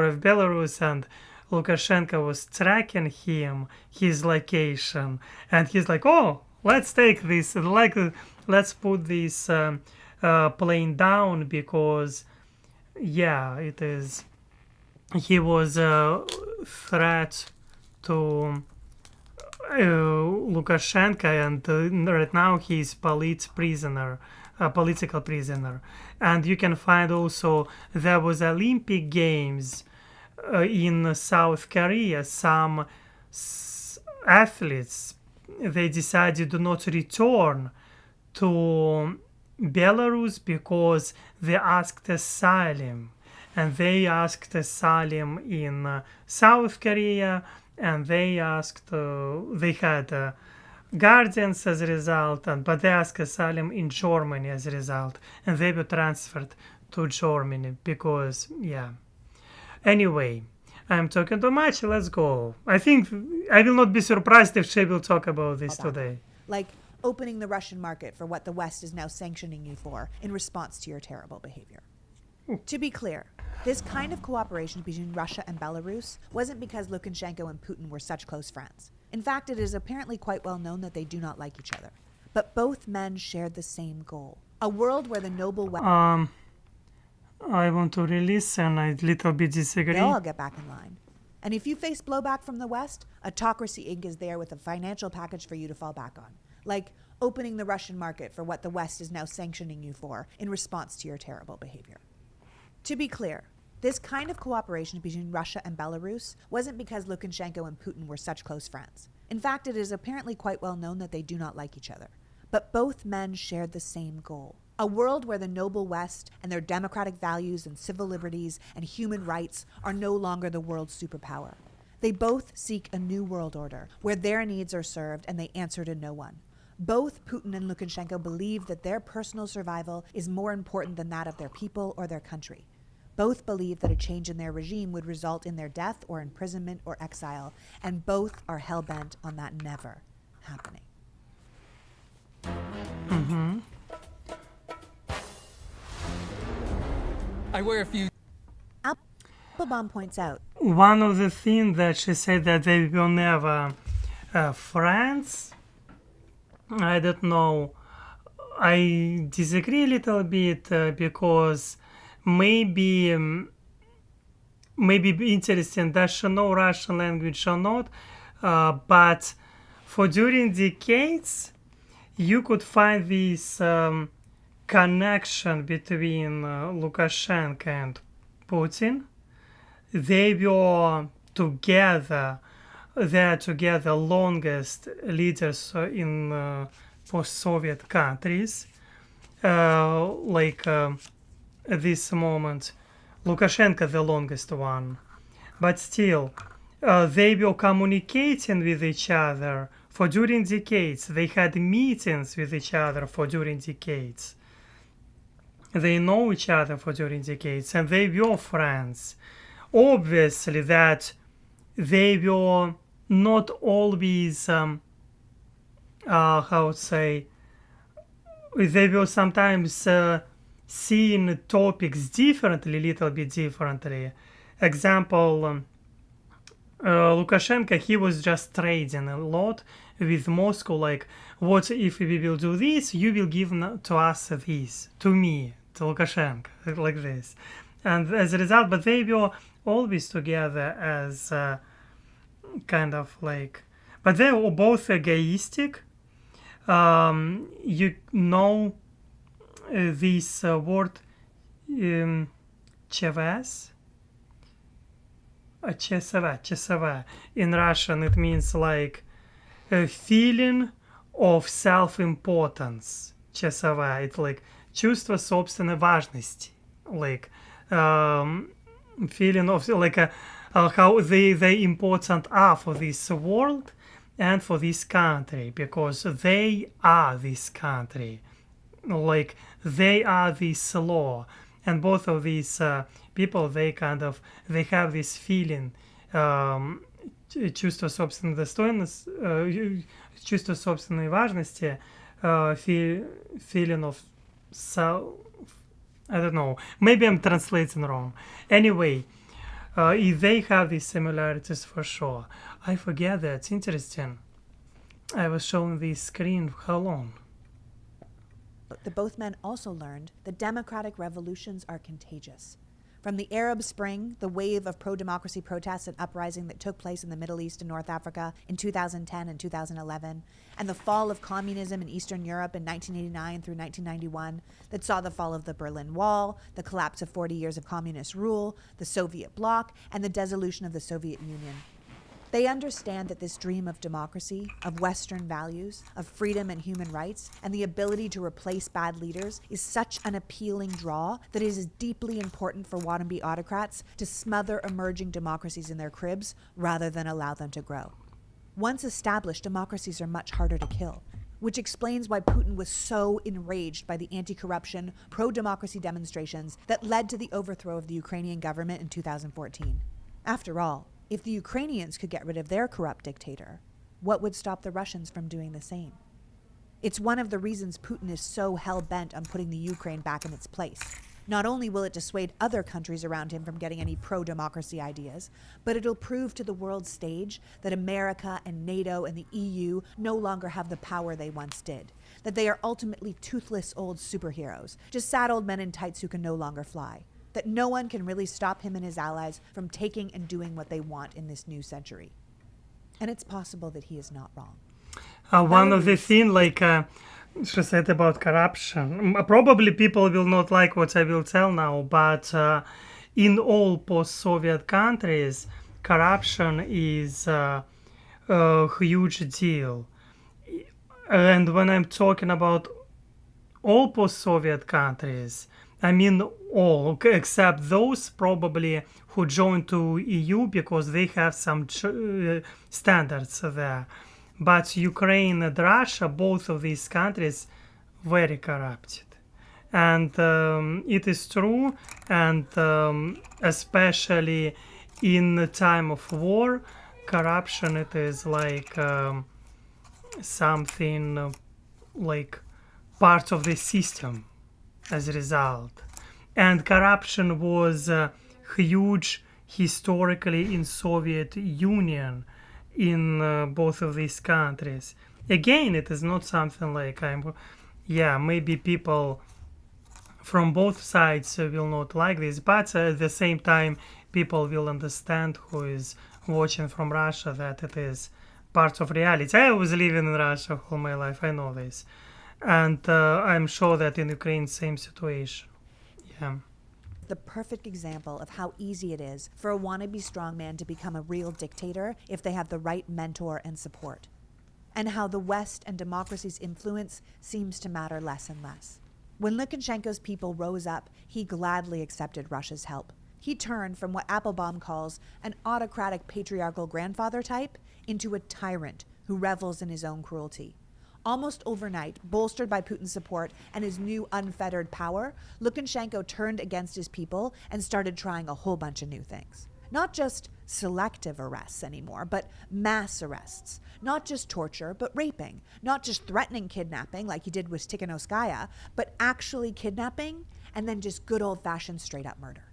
of Belarus, and Lukashenko was tracking his location, and he's like, oh, let's take this, let's put this plane down, because yeah, it is, he was a threat to Lukashenko, and right now he's political prisoner. And you can find also there was Olympic Games in South Korea. Some athletes, they decided to not return to Belarus because they asked asylum, and they asked asylum in South Korea, and they had guardians as a result, but they asked asylum in Germany as a result, and they were transferred to Germany because, yeah. Anyway, I'm talking too much, let's go. I think I will not be surprised if she will talk about this today. Like opening the Russian market for what the West is now sanctioning you for in response to your terrible behavior. To be clear, this kind of cooperation between Russia and Belarus wasn't because Lukashenko and Putin were such close friends. In fact, it is apparently quite well known that they do not like each other. But both men shared the same goal. A world where the noble... I want to release, and I little bit disagree. They'll all get back in line. And if you face blowback from the West, Autocracy Inc. is there with a financial package for you to fall back on. Like opening the Russian market for what the West is now sanctioning you for in response to your terrible behavior. To be clear, this kind of cooperation between Russia and Belarus wasn't because Lukashenko and Putin were such close friends. In fact, it is apparently quite well known that they do not like each other. But both men shared the same goal. A world where the noble West and their democratic values and civil liberties and human rights are no longer the world's superpower. They both seek a new world order where their needs are served and they answer to no one. Both Putin and Lukashenko believe that their personal survival is more important than that of their people or their country. Both believe that a change in their regime would result in their death or imprisonment or exile, and both are hell-bent on that never happening. Mm-hmm. I wear a few. Applebaum points out, One of the things that she said that they will never friends, I don't know. I disagree a little bit because maybe interesting does she know Russian language or not, but for during decades you could find this connection between Lukashenko and Putin. They were together. They are together longest leaders in post-Soviet countries. At this moment, Lukashenko the longest one. But still, they were communicating with each other for during decades. They had meetings with each other for during decades. They know each other for during decades, and they were friends. Obviously that they were not always, they were sometimes seeing topics differently, little bit differently. Example, Lukashenko, he was just trading a lot with Moscow, like, what if we will do this, you will give to us this, to me, to Lukashenko, like this. And as a result, but they were always together as kind of like, but they were both egoistic. You know this word чесова. In Russian it means like a feeling of self-importance. Чесова, it's like чувство собственной важности, like feeling of like how they important are for this world and for this country, because they are this country, like they are this law, and both of these people, they have this feeling, чувство собственной достоинности, чувство собственной важности, feeling of self. I don't know, maybe I'm translating wrong. Anyway, they have these similarities for sure. I forget that. It's interesting. I was showing this screen how long? The both men also learned that democratic revolutions are contagious. From the Arab Spring, the wave of pro-democracy protests and uprising that took place in the Middle East and North Africa in 2010 and 2011, and the fall of communism in Eastern Europe in 1989 through 1991 that saw the fall of the Berlin Wall, the collapse of 40 years of communist rule, the Soviet bloc, and the dissolution of the Soviet Union. They understand that this dream of democracy, of Western values, of freedom and human rights, and the ability to replace bad leaders is such an appealing draw that it is deeply important for wannabe autocrats to smother emerging democracies in their cribs rather than allow them to grow. Once established, democracies are much harder to kill, which explains why Putin was so enraged by the anti-corruption, pro-democracy demonstrations that led to the overthrow of the Ukrainian government in 2014. After all, if the Ukrainians could get rid of their corrupt dictator, what would stop the Russians from doing the same? It's one of the reasons Putin is so hell-bent on putting the Ukraine back in its place. Not only will it dissuade other countries around him from getting any pro-democracy ideas, but it'll prove to the world stage that America and NATO and the EU no longer have the power they once did, that they are ultimately toothless old superheroes, just sad old men in tights who can no longer fly. that no one can really stop him and his allies from taking and doing what they want in this new century. And it's possible that he is not wrong. One of the things, like she said about corruption, probably people will not like what I will tell now, but in all post-Soviet countries, corruption is a huge deal. And when I'm talking about all post-Soviet countries, I mean all, except those probably who joined to EU because they have some standards there. But Ukraine and Russia, both of these countries, very corrupted. And it is true, and especially in the time of war, corruption, it is like something like part of the system as a result. And corruption was huge historically in Soviet Union, in both of these countries. Again, it is not something like maybe people from both sides will not like this, but at the same time people will understand who is watching from Russia that it is part of reality. I was living in Russia all my life, I know this. And I'm sure that in Ukraine, same situation. Yeah. The perfect example of how easy it is for a wannabe strongman to become a real dictator if they have the right mentor and support, and how the West and democracy's influence seems to matter less and less. When Lukashenko's people rose up, he gladly accepted Russia's help. He turned from what Applebaum calls an autocratic patriarchal grandfather type into a tyrant who revels in his own cruelty. Almost overnight, bolstered by Putin's support and his new unfettered power, Lukashenko turned against his people and started trying a whole bunch of new things. Not just selective arrests anymore, but mass arrests. Not just torture, but raping. Not just threatening kidnapping like he did with Tikhanovskaya, but actually kidnapping and then just good old-fashioned straight-up murder.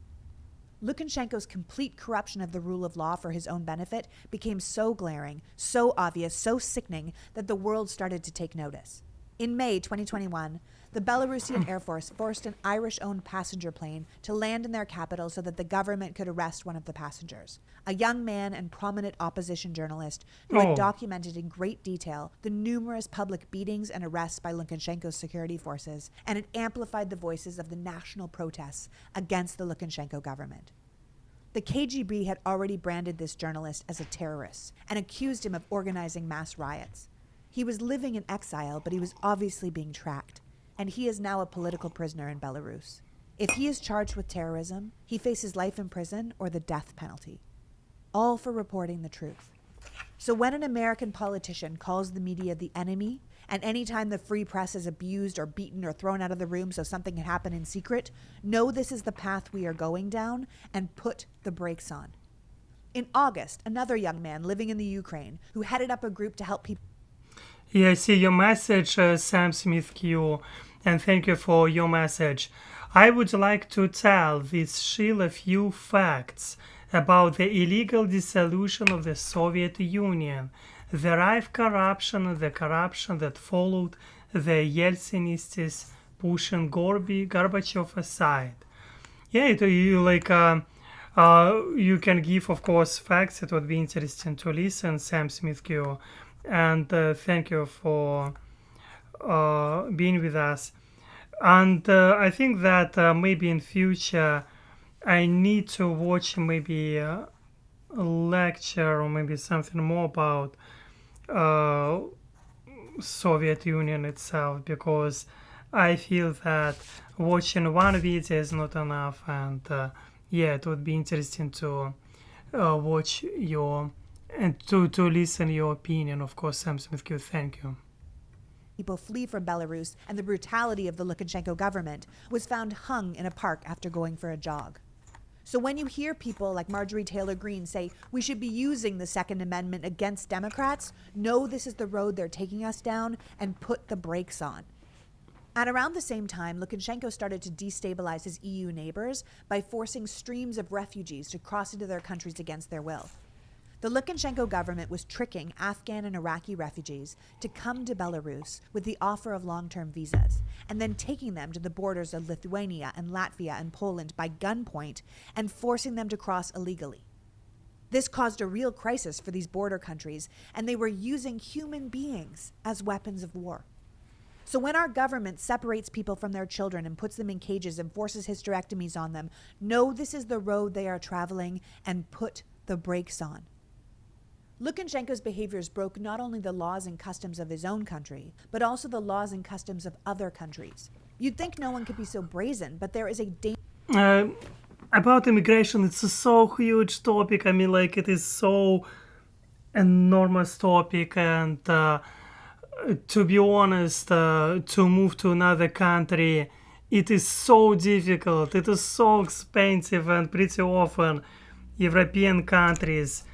Lukashenko's complete corruption of the rule of law for his own benefit became so glaring, so obvious, so sickening that the world started to take notice. In May 2021, the Belarusian Air Force forced an Irish-owned passenger plane to land in their capital so that the government could arrest one of the passengers, a young man and prominent opposition journalist who had documented in great detail the numerous public beatings and arrests by Lukashenko's security forces, and it amplified the voices of the national protests against the Lukashenko government. The KGB had already branded this journalist as a terrorist and accused him of organizing mass riots. He was living in exile, but he was obviously being tracked, and he is now a political prisoner in Belarus. If he is charged with terrorism, he faces life in prison or the death penalty, all for reporting the truth. So when an American politician calls the media the enemy, and anytime the free press is abused or beaten or thrown out of the room so something can happen in secret, know this is the path we are going down and put the brakes on. In August, another young man living in the Ukraine who headed up a group to help people. Yeah, I see your message, Sam Smith Q, and thank you for your message. I would like to tell this shield a few facts about the illegal dissolution of the Soviet Union, the rife corruption and the corruption that followed the Yeltsinists pushing Gorbachev aside. Yeah, you can give, of course, facts. It would be interesting to listen, Sam Smith Q. And thank you for being with us. And I think that maybe in future I need to watch maybe a lecture or maybe something more about Soviet Union itself, because I feel that watching one video is not enough, and it would be interesting to watch your and to listen your opinion. Of course, Sam Smith Q, thank you. People flee from Belarus, and the brutality of the Lukashenko government was found hung in a park after going for a jog. So when you hear people like Marjorie Taylor Greene say we should be using the Second Amendment against Democrats, know this is the road they're taking us down and put the brakes on. At around the same time, Lukashenko started to destabilize his EU neighbors by forcing streams of refugees to cross into their countries against their will. The Lukashenko government was tricking Afghan and Iraqi refugees to come to Belarus with the offer of long-term visas, and then taking them to the borders of Lithuania and Latvia and Poland by gunpoint and forcing them to cross illegally. This caused a real crisis for these border countries, and they were using human beings as weapons of war. So when our government separates people from their children and puts them in cages and forces hysterectomies on them, know this is the road they are traveling and put the brakes on. Lukashenko's behaviors broke not only the laws and customs of his own country, but also the laws and customs of other countries. You'd think no one could be so brazen, but there is a danger. About immigration, it's a so huge topic. I mean, like, it is so enormous topic, and to be honest, to move to another country, it is so difficult. It is so expensive, and pretty often European countries,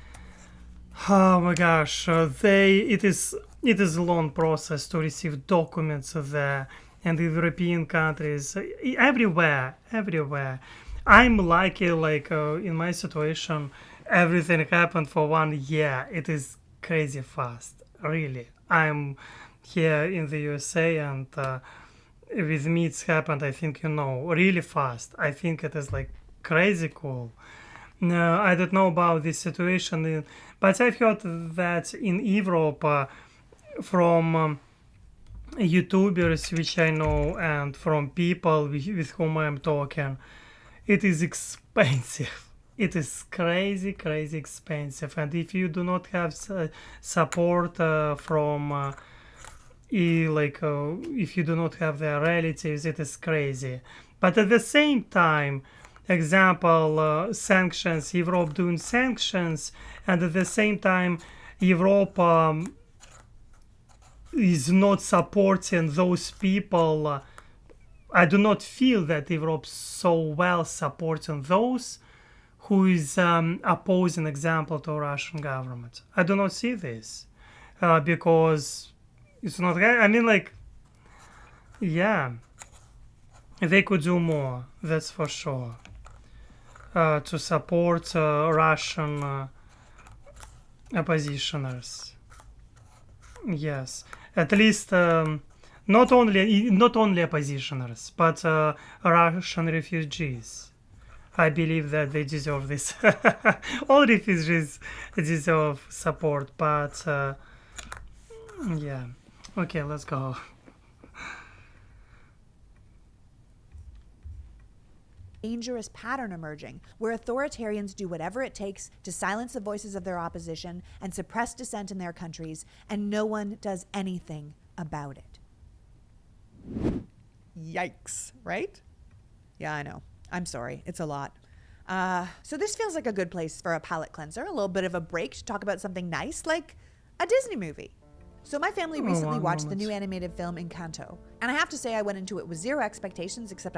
oh my gosh, it is a long process to receive documents there, and in European countries, everywhere. I'm lucky, like in my situation, everything happened for 1 year. It is crazy fast, really. I'm here in the USA, and with me it's happened, I think, really fast. I think it is like crazy cool. I don't know about this situation, but I've heard that in Europe, from YouTubers which I know and from people with whom I'm talking, it is expensive. It is crazy expensive. And if you do not have support from, if you do not have their relatives, it is crazy. But at the same time, example, sanctions, Europe doing sanctions, and at the same time, Europe is not supporting those people. I do not feel that Europe so well supporting those who is opposing, example, to Russian government. I do not see this because it's not. I mean, like, yeah, they could do more. That's for sure. To support Russian oppositioners. Yes, at least not only oppositioners, but Russian refugees. I believe that they deserve this. All refugees deserve support, but yeah. Okay, let's go. Dangerous pattern emerging where authoritarians do whatever it takes to silence the voices of their opposition and suppress dissent in their countries, and no one does anything about it. Yikes, right? Yeah, I know. I'm sorry. It's a lot. So this feels like a good place for a palate cleanser, a little bit of a break to talk about something nice, like a Disney movie. So my family recently watched the new animated film Encanto, and I have to say I went into it with zero expectations, except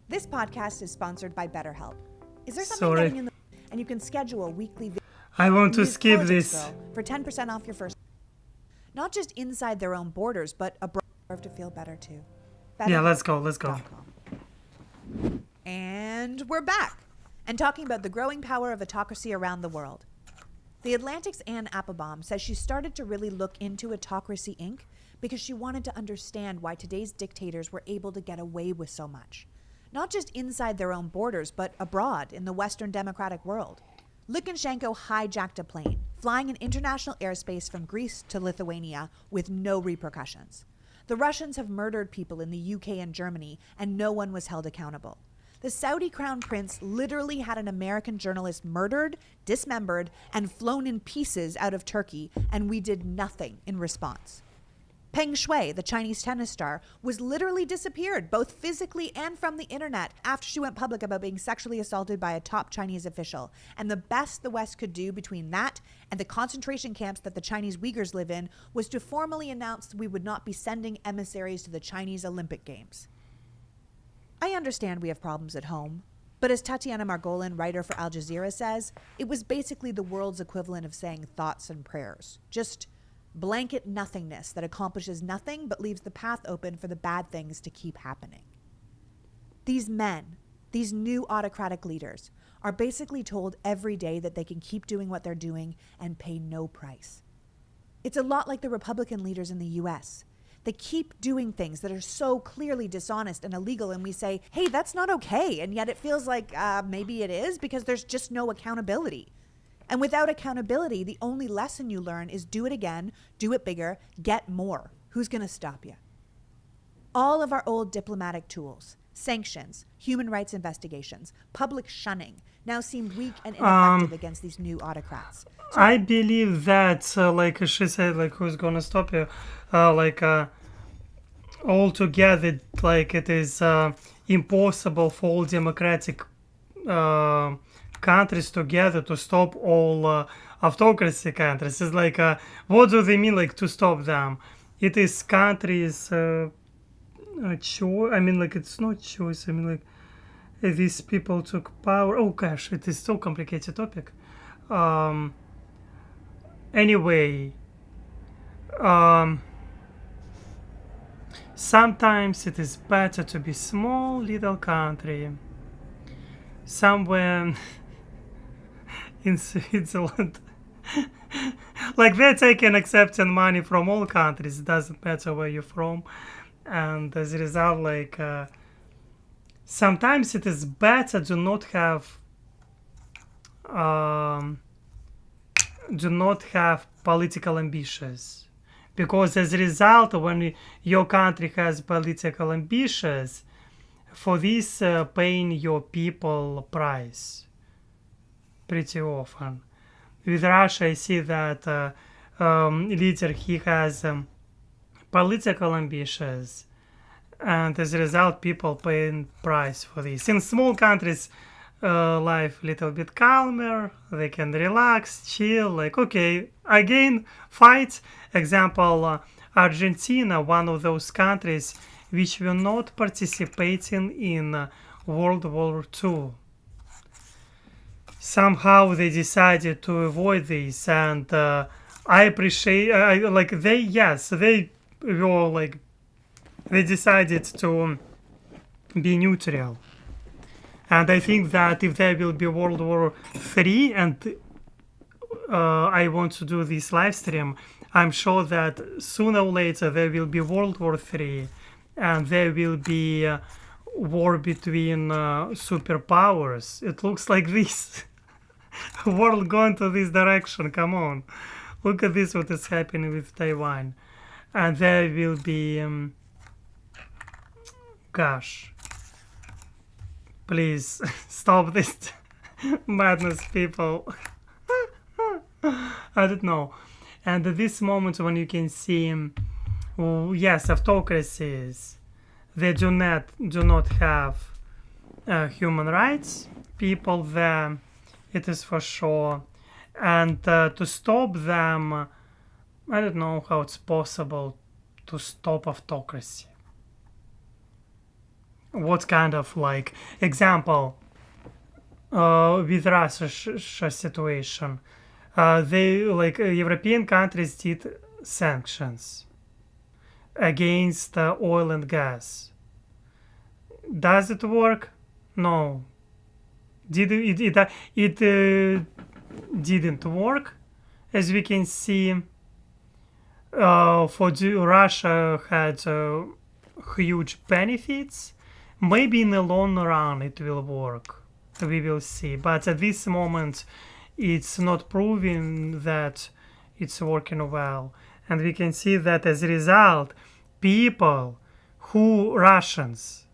This podcast is sponsored by BetterHelp. Is there something getting in the... And you can schedule weekly... I want to skip this. For 10% off your first... Not just inside their own borders, but abroad to feel better too. Yeah, let's go. And we're back. And talking about the growing power of autocracy around the world. The Atlantic's Anne Applebaum says she started to really look into Autocracy Inc. because she wanted to understand why today's dictators were able to get away with so much. Not just inside their own borders, but abroad in the Western democratic world. Lukashenko hijacked a plane, flying in international airspace from Greece to Lithuania with no repercussions. The Russians have murdered people in the UK and Germany, and no one was held accountable. The Saudi crown prince literally had an American journalist murdered, dismembered, and flown in pieces out of Turkey, and we did nothing in response. Peng Shuai, the Chinese tennis star, was literally disappeared, both physically and from the internet, after she went public about being sexually assaulted by a top Chinese official. And the best the West could do between that and the concentration camps that the Chinese Uyghurs live in was to formally announce we would not be sending emissaries to the Chinese Olympic Games. I understand we have problems at home, but as Tatiana Margolin, writer for Al Jazeera, says, it was basically the world's equivalent of saying thoughts and prayers. Just blanket nothingness that accomplishes nothing but leaves the path open for the bad things to keep happening. These men, these new autocratic leaders, are basically told every day that they can keep doing what they're doing and pay no price. It's a lot like the Republican leaders in the US. They keep doing things that are so clearly dishonest and illegal, and we say, hey, that's not okay. And yet it feels like maybe it is, because there's just no accountability. And without accountability, the only lesson you learn is do it again, do it bigger, get more. Who's going to stop you? All of our old diplomatic tools, sanctions, human rights investigations, public shunning, now seem weak and ineffective against these new autocrats. So I believe that, like she said, like, who's gonna stop you? Altogether, like, it is impossible for all democratic countries together to stop all autocracy countries. It's like, what do they mean, like, to stop them? It is countries' choice. I mean, like, it's not choice. I mean, like, these people took power. Oh gosh, it is so complicated topic. Anyway, sometimes it is better to be small little country somewhere in Switzerland. Like, they're taking accepting money from all countries. It doesn't matter where you're from, and as a result, like, sometimes it is better to not have political ambitions, because as a result, when your country has political ambitions, for this paying your people price pretty often. With Russia, I see that leader, he has political ambitions, and as a result, people paying price for this. In small countries, life a little bit calmer, they can relax, chill, like, okay, again, fight. Example, Argentina, one of those countries which were not participating in World War II. Somehow they decided to avoid this, and I appreciate, like, they were, like, they decided to be neutral. And I think that if there will be World War III, and I want to do this live stream, I'm sure that sooner or later there will be World War III, and there will be war between superpowers. It looks like this. World going to this direction. Come on, look at this, what is happening with Taiwan. And there will be gosh, please stop this madness, people. I don't know. And at this moment, when you can see, yes, autocracies, they do not have human rights. People there, it is for sure. And to stop them, I don't know how it's possible to stop autocracy. What kind of, like, example with Russia situation? They, like, European countries did sanctions against oil and gas. Does it work? No. It didn't work. As we can see, Russia had huge benefits. Maybe in the long run it will work. We will see. But at this moment, it's not proving that it's working well. And we can see that as a result, Russians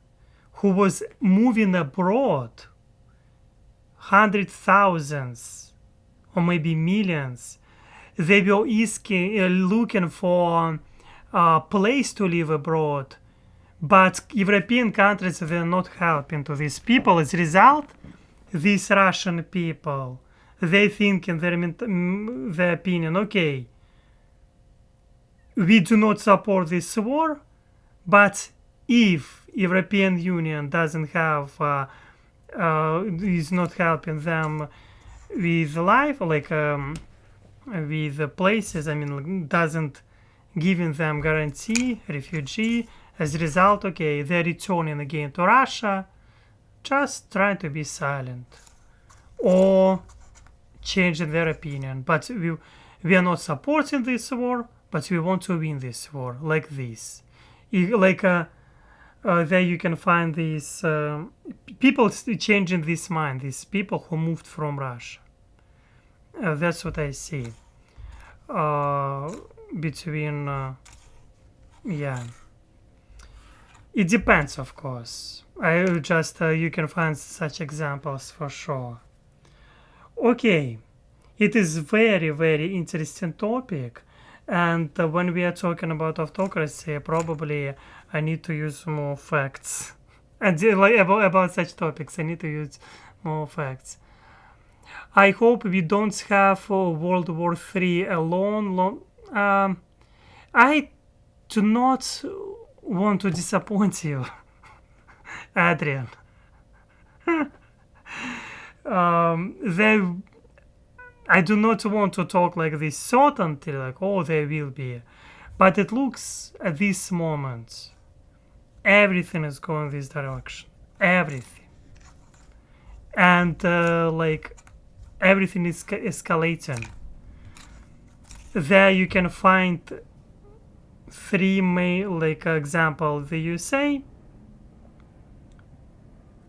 who was moving abroad, hundreds, thousands, or maybe millions, they were looking for a place to live abroad. But European countries were not helping to these people. As a result, these Russian people, they think in their opinion, okay, we do not support this war, but if European Union doesn't have, is not helping them with life, like with the places, I mean, like, doesn't giving them guarantee, refugee, as a result, okay, they're returning again to Russia, just trying to be silent. or changing their opinion. But we are not supporting this war, but we want to win this war, like this. There you can find these people changing this mind, these people who moved from Russia. That's what I see. Between, yeah. It depends, of course. I just, you can find such examples for sure. Okay. It is very, very interesting topic. And when we are talking about autocracy, probably I need to use more facts. And about such topics, I need to use more facts. I hope we don't have World War III alone. I do not want to disappoint you, Adrian. I do not want to talk like this certainty, like, oh, there will be. But it looks at this moment, everything is going this direction. Everything. And, everything is escalating. There you can find three main, example, the USA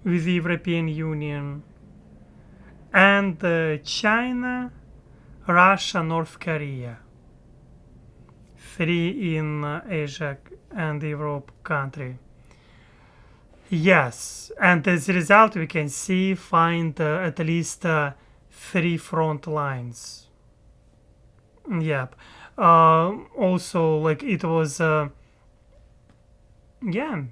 with the European Union, and China, Russia, North Korea. Three in Asia and Europe country. Yes, and as a result we can find at least 3 front lines. Yep. Also, it was, yeah.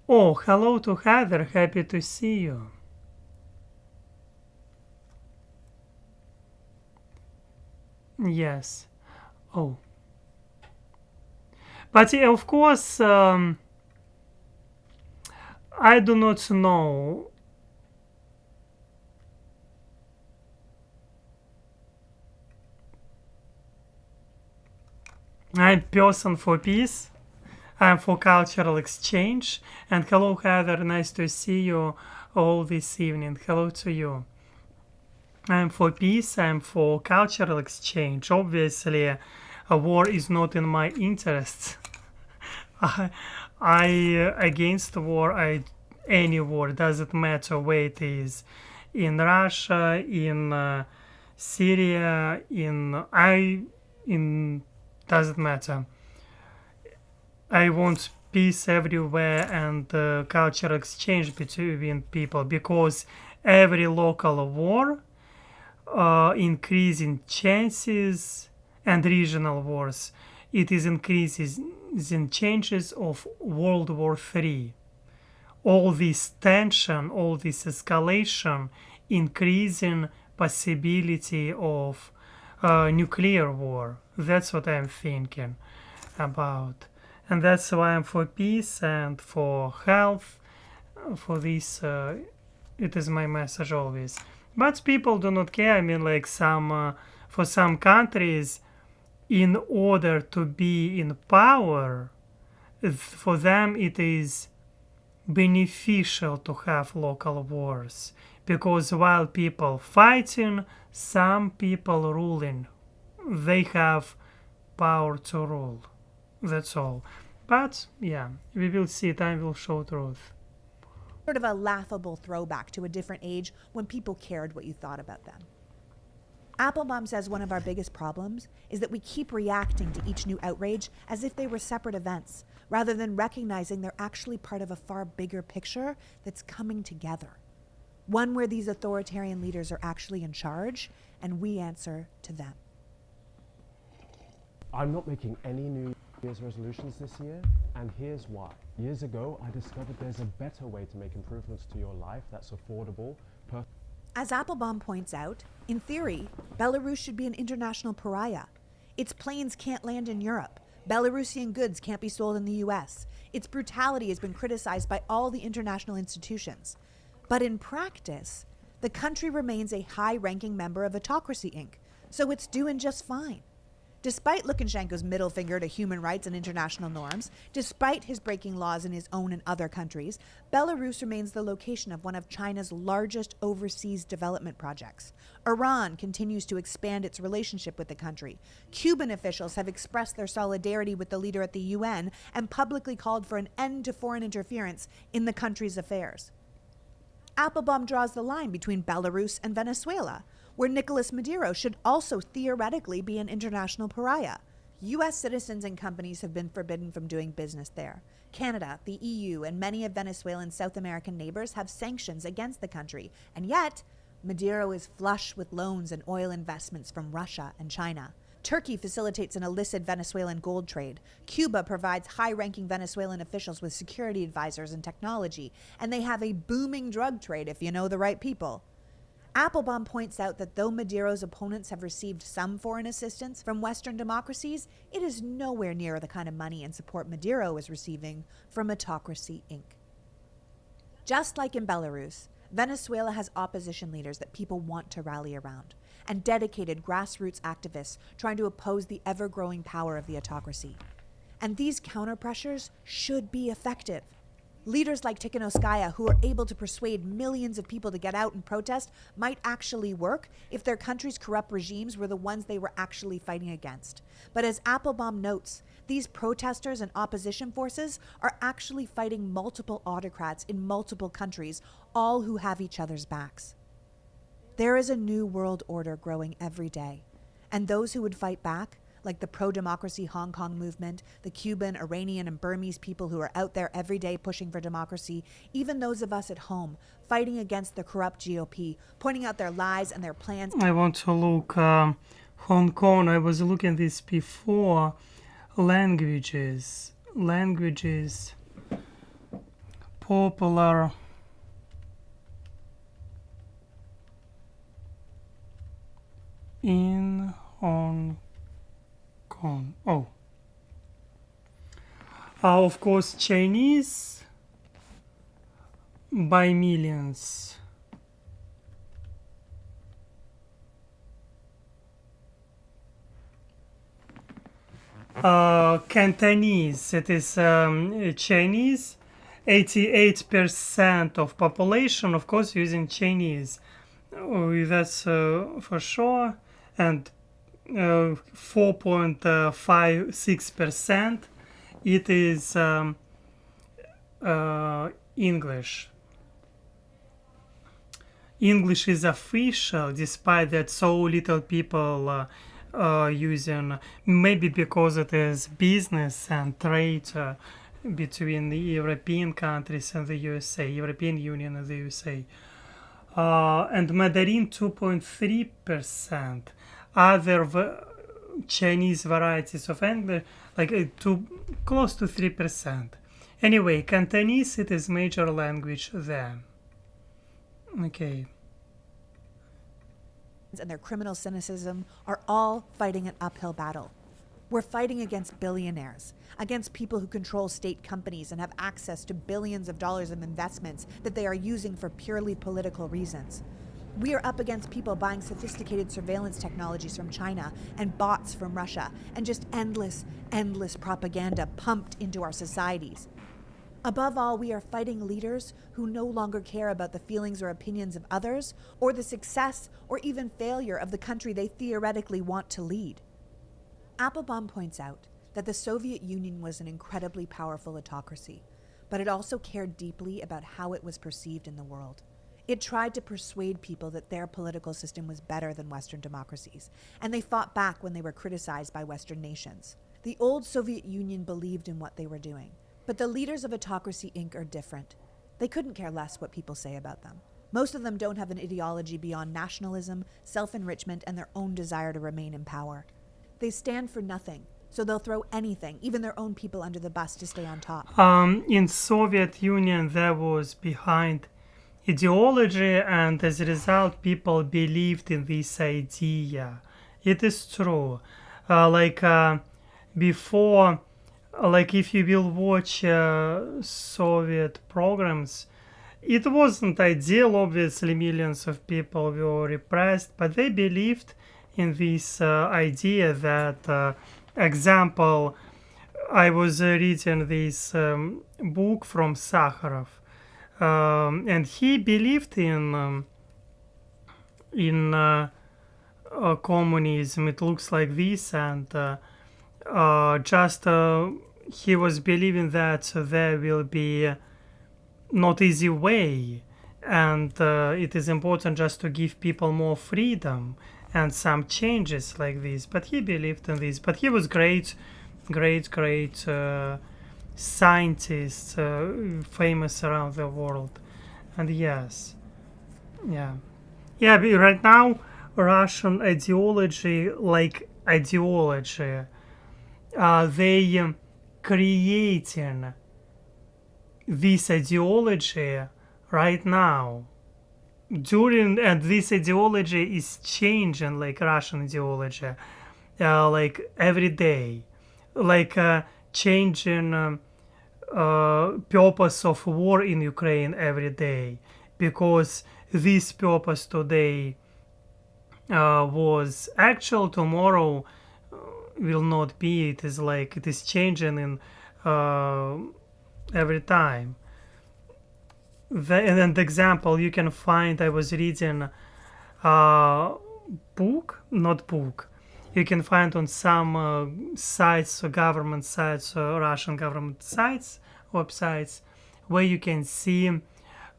Oh, hello to Heather, happy to see you. Yes. Oh. But of course, I do not know. I'm person for peace. I'm for cultural exchange. And hello, Heather. Nice to see you all this evening. Hello to you. I'm for peace. I'm for cultural exchange. Obviously, a war is not in my interests. I against war. Any war, doesn't matter where it is, in Russia, in Syria, doesn't matter. I want peace everywhere and cultural exchange between people, because every local war increasing chances, and regional wars, it is increasing chances of World War III. All this tension, all this escalation, increasing possibility of nuclear war. That's what I'm thinking about. And that's why I'm for peace and for health. For this, it is my message always. But people do not care. I mean, for some countries, in order to be in power, for them it is beneficial to have local wars. Because while people fighting, some people ruling. They have power to rule. That's all. But, yeah, we will see. Time will show truth. Sort of a laughable throwback to a different age when people cared what you thought about them. Applebaum says one of our biggest problems is that we keep reacting to each new outrage as if they were separate events, rather than recognizing they're actually part of a far bigger picture that's coming together. One where these authoritarian leaders are actually in charge, and we answer to them. I'm not making any New Year's resolutions this year, and here's why. Years ago, I discovered there's a better way to make improvements to your life that's affordable. As Applebaum points out, in theory, Belarus should be an international pariah. Its planes can't land in Europe. Belarusian goods can't be sold in the US. Its brutality has been criticized by all the international institutions. But in practice, the country remains a high-ranking member of Autocracy Inc., so it's doing just fine. Despite Lukashenko's middle finger to human rights and international norms, despite his breaking laws in his own and other countries, Belarus remains the location of one of China's largest overseas development projects. Iran continues to expand its relationship with the country. Cuban officials have expressed their solidarity with the leader at the UN and publicly called for an end to foreign interference in the country's affairs. Applebaum draws the line between Belarus and Venezuela, where Nicolas Maduro should also theoretically be an international pariah. U.S. citizens and companies have been forbidden from doing business there. Canada, the EU, and many of Venezuela's South American neighbors have sanctions against the country, and yet Maduro is flush with loans and oil investments from Russia and China. Turkey facilitates an illicit Venezuelan gold trade. Cuba provides high-ranking Venezuelan officials with security advisors and technology, and they have a booming drug trade if you know the right people. Applebaum points out that though Maduro's opponents have received some foreign assistance from Western democracies, it is nowhere near the kind of money and support Maduro is receiving from Autocracy Inc. Just like in Belarus, Venezuela has opposition leaders that people want to rally around, and dedicated grassroots activists trying to oppose the ever-growing power of the autocracy. And these counter-pressures should be effective. Leaders like Tikhanovskaya, who are able to persuade millions of people to get out and protest, might actually work if their country's corrupt regimes were the ones they were actually fighting against. But as Applebaum notes, these protesters and opposition forces are actually fighting multiple autocrats in multiple countries, all who have each other's backs. There is a new world order growing every day, and those who would fight back, like the pro-democracy Hong Kong movement, the Cuban, Iranian, and Burmese people who are out there every day pushing for democracy, even those of us at home fighting against the corrupt GOP, pointing out their lies and their plans. I want to look Hong Kong. I was looking this before. Languages popular in Hong Kong. Of course, Chinese by millions. Cantonese, it is Chinese. 88% of population, of course, using Chinese. That's for sure. And 4.56% it is English. English is official, despite that so little people using, maybe because it is business and trade between the European countries and the USA, European Union and the USA. And Mandarin 2.3%. Other Chinese varieties of English, like close to 3%. Anyway, Cantonese, it is major language there. Okay. And their criminal cynicism are all fighting an uphill battle. We're fighting against billionaires, against people who control state companies and have access to billions of dollars of investments that they are using for purely political reasons. We are up against people buying sophisticated surveillance technologies from China and bots from Russia, and just endless propaganda pumped into our societies. Above all, we are fighting leaders who no longer care about the feelings or opinions of others, or the success or even failure of the country they theoretically want to lead. Applebaum points out that the Soviet Union was an incredibly powerful autocracy, but it also cared deeply about how it was perceived in the world. It tried to persuade people that their political system was better than Western democracies, and they fought back when they were criticized by Western nations. The old Soviet Union believed in what they were doing, but the leaders of Autocracy Inc. are different. They couldn't care less what people say about them. Most of them don't have an ideology beyond nationalism, self-enrichment, and their own desire to remain in power. They stand for nothing, so they'll throw anything, even their own people, under the bus to stay on top. In Soviet Union, there was behind ideology, and as a result, people believed in this idea. It is true. Before, if you will watch Soviet programs, it wasn't ideal. Obviously, millions of people were repressed, but they believed in this idea that, example, I was reading this book from Sakharov, and he believed in communism. It looks like this, and just he was believing that there will be not easy way, and it is important just to give people more freedom and some changes like this. But he believed in this. But he was great scientist, famous around the world. And yes, yeah, right now Russian ideology, they creating this ideology right now and this ideology is changing, like Russian ideology, every day, changing purpose of war in Ukraine every day, because this purpose today was actual, tomorrow will not be. It is changing in every time. And example you can find, I was reading book you can find on some sites, government sites, Russian government sites, websites, where you can see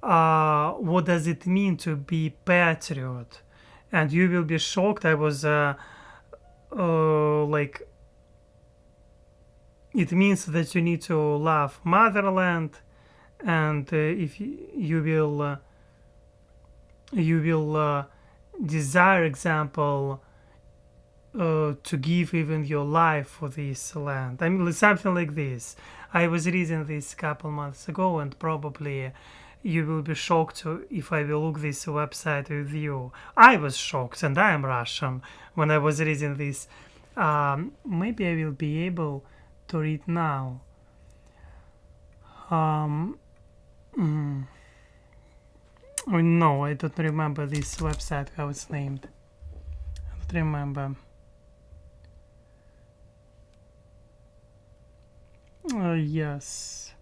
what does it mean to be patriot, and you will be shocked. I was it means that you need to love motherland, and if you will desire, example, to give even your life for this land. I mean, something like this. I was reading this a couple months ago, and probably you will be shocked if I will look this website with you. I was shocked, and I am Russian, when I was reading this. Maybe I will be able to read now. Oh, no, I don't remember this website, how it's named. I don't remember. Yes.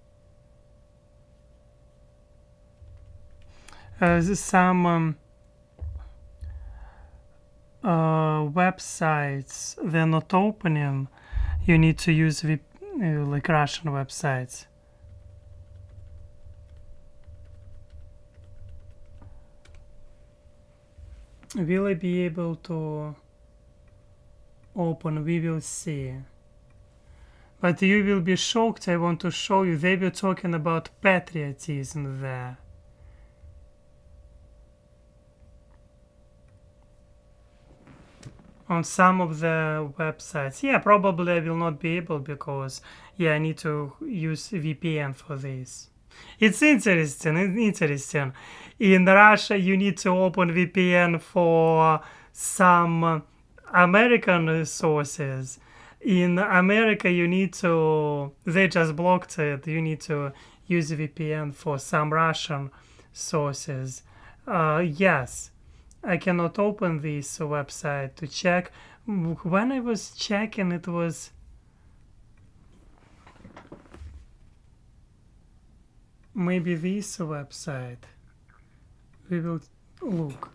Some websites, they're not opening. You need to use like Russian websites. Will I be able to open? We will see. But you will be shocked. I want to show you. They were talking about patriotism there. On some of the websites. Yeah, probably I will not be able, because I need to use VPN for this. It's interesting. In Russia, you need to open VPN for some American sources. In America, they just blocked it. You need to use VPN for some Russian sources. Yes, I cannot open this website to check. When I was checking, it was maybe this website. We will look.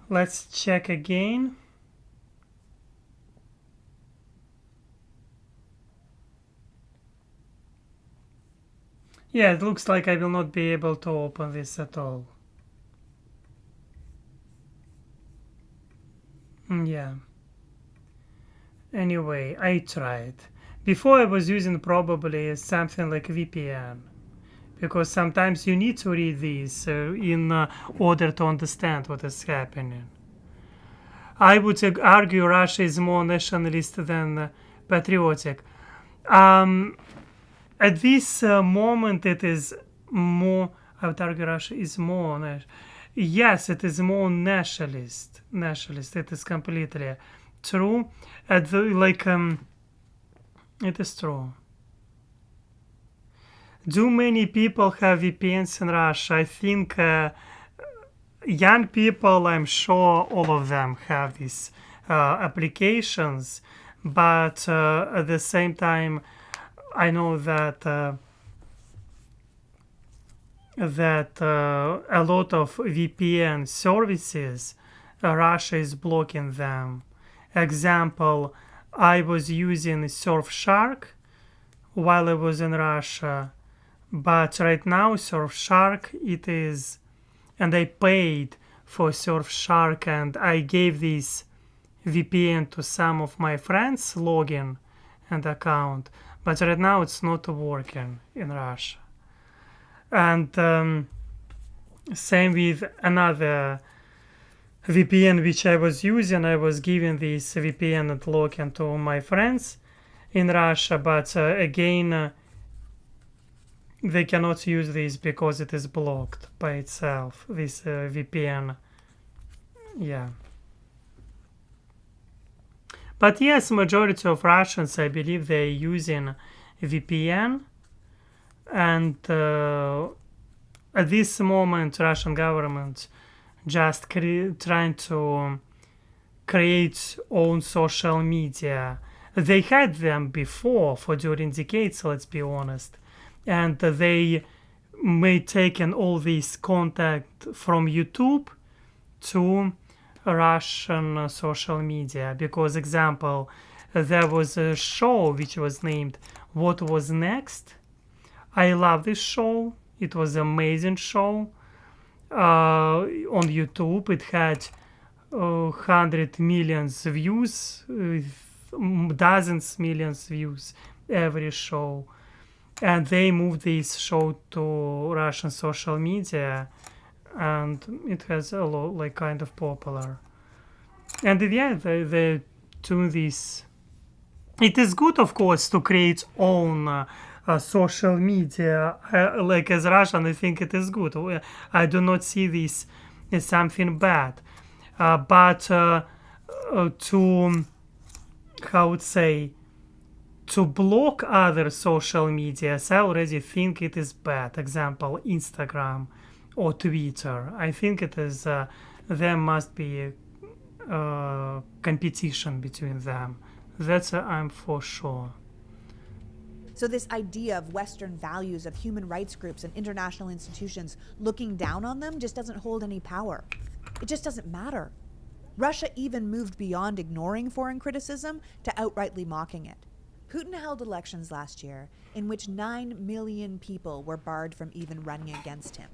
Let's check again. Yeah, it looks like I will not be able to open this at all. Yeah. Anyway, I tried. Before I was using probably something like VPN, because sometimes you need to read these in order to understand what is happening. I would argue Russia is more nationalist than patriotic. At this moment, it is more. I would argue Russia is more. Yes, it is more nationalist. It is completely true. It is true. Do many people have VPNs in Russia? I think young people, I'm sure all of them have these applications, but at the same time, I know that a lot of VPN services, Russia is blocking them. Example, I was using Surfshark while I was in Russia, but right now Surfshark it is, and I paid for Surfshark, and I gave this VPN to some of my friends login and account, but right now it's not working in Russia. And same with another VPN which I was using. I was giving this VPN and login to my friends in Russia, but again they cannot use this because it is blocked by itself, this VPN. Yeah. But yes, majority of Russians, I believe, they're using VPN, and at this moment Russian government just trying to create own social media. They had them before for during decades, let's be honest, and they may taken all this content from YouTube to Russian social media. Because example, there was a show which was named What Was Next. I love this show. It was an amazing show. On YouTube it had 100 million views, dozens millions views every show, and they moved this show to Russian social media, and it has a lot, like, kind of popular. And yeah, they do this. It is good, of course, to create own social media. Like, as Russian, I think it is good. I do not see this as something bad. But to, how would say, to block other social medias, I already think it is bad. Example, Instagram or Twitter. I think it is, there must be competition between them. That's I'm for sure. So this idea of Western values, of human rights groups and international institutions looking down on them just doesn't hold any power. It just doesn't matter. Russia even moved beyond ignoring foreign criticism to outrightly mocking it. Putin held elections last year in which 9 million people were barred from even running against him.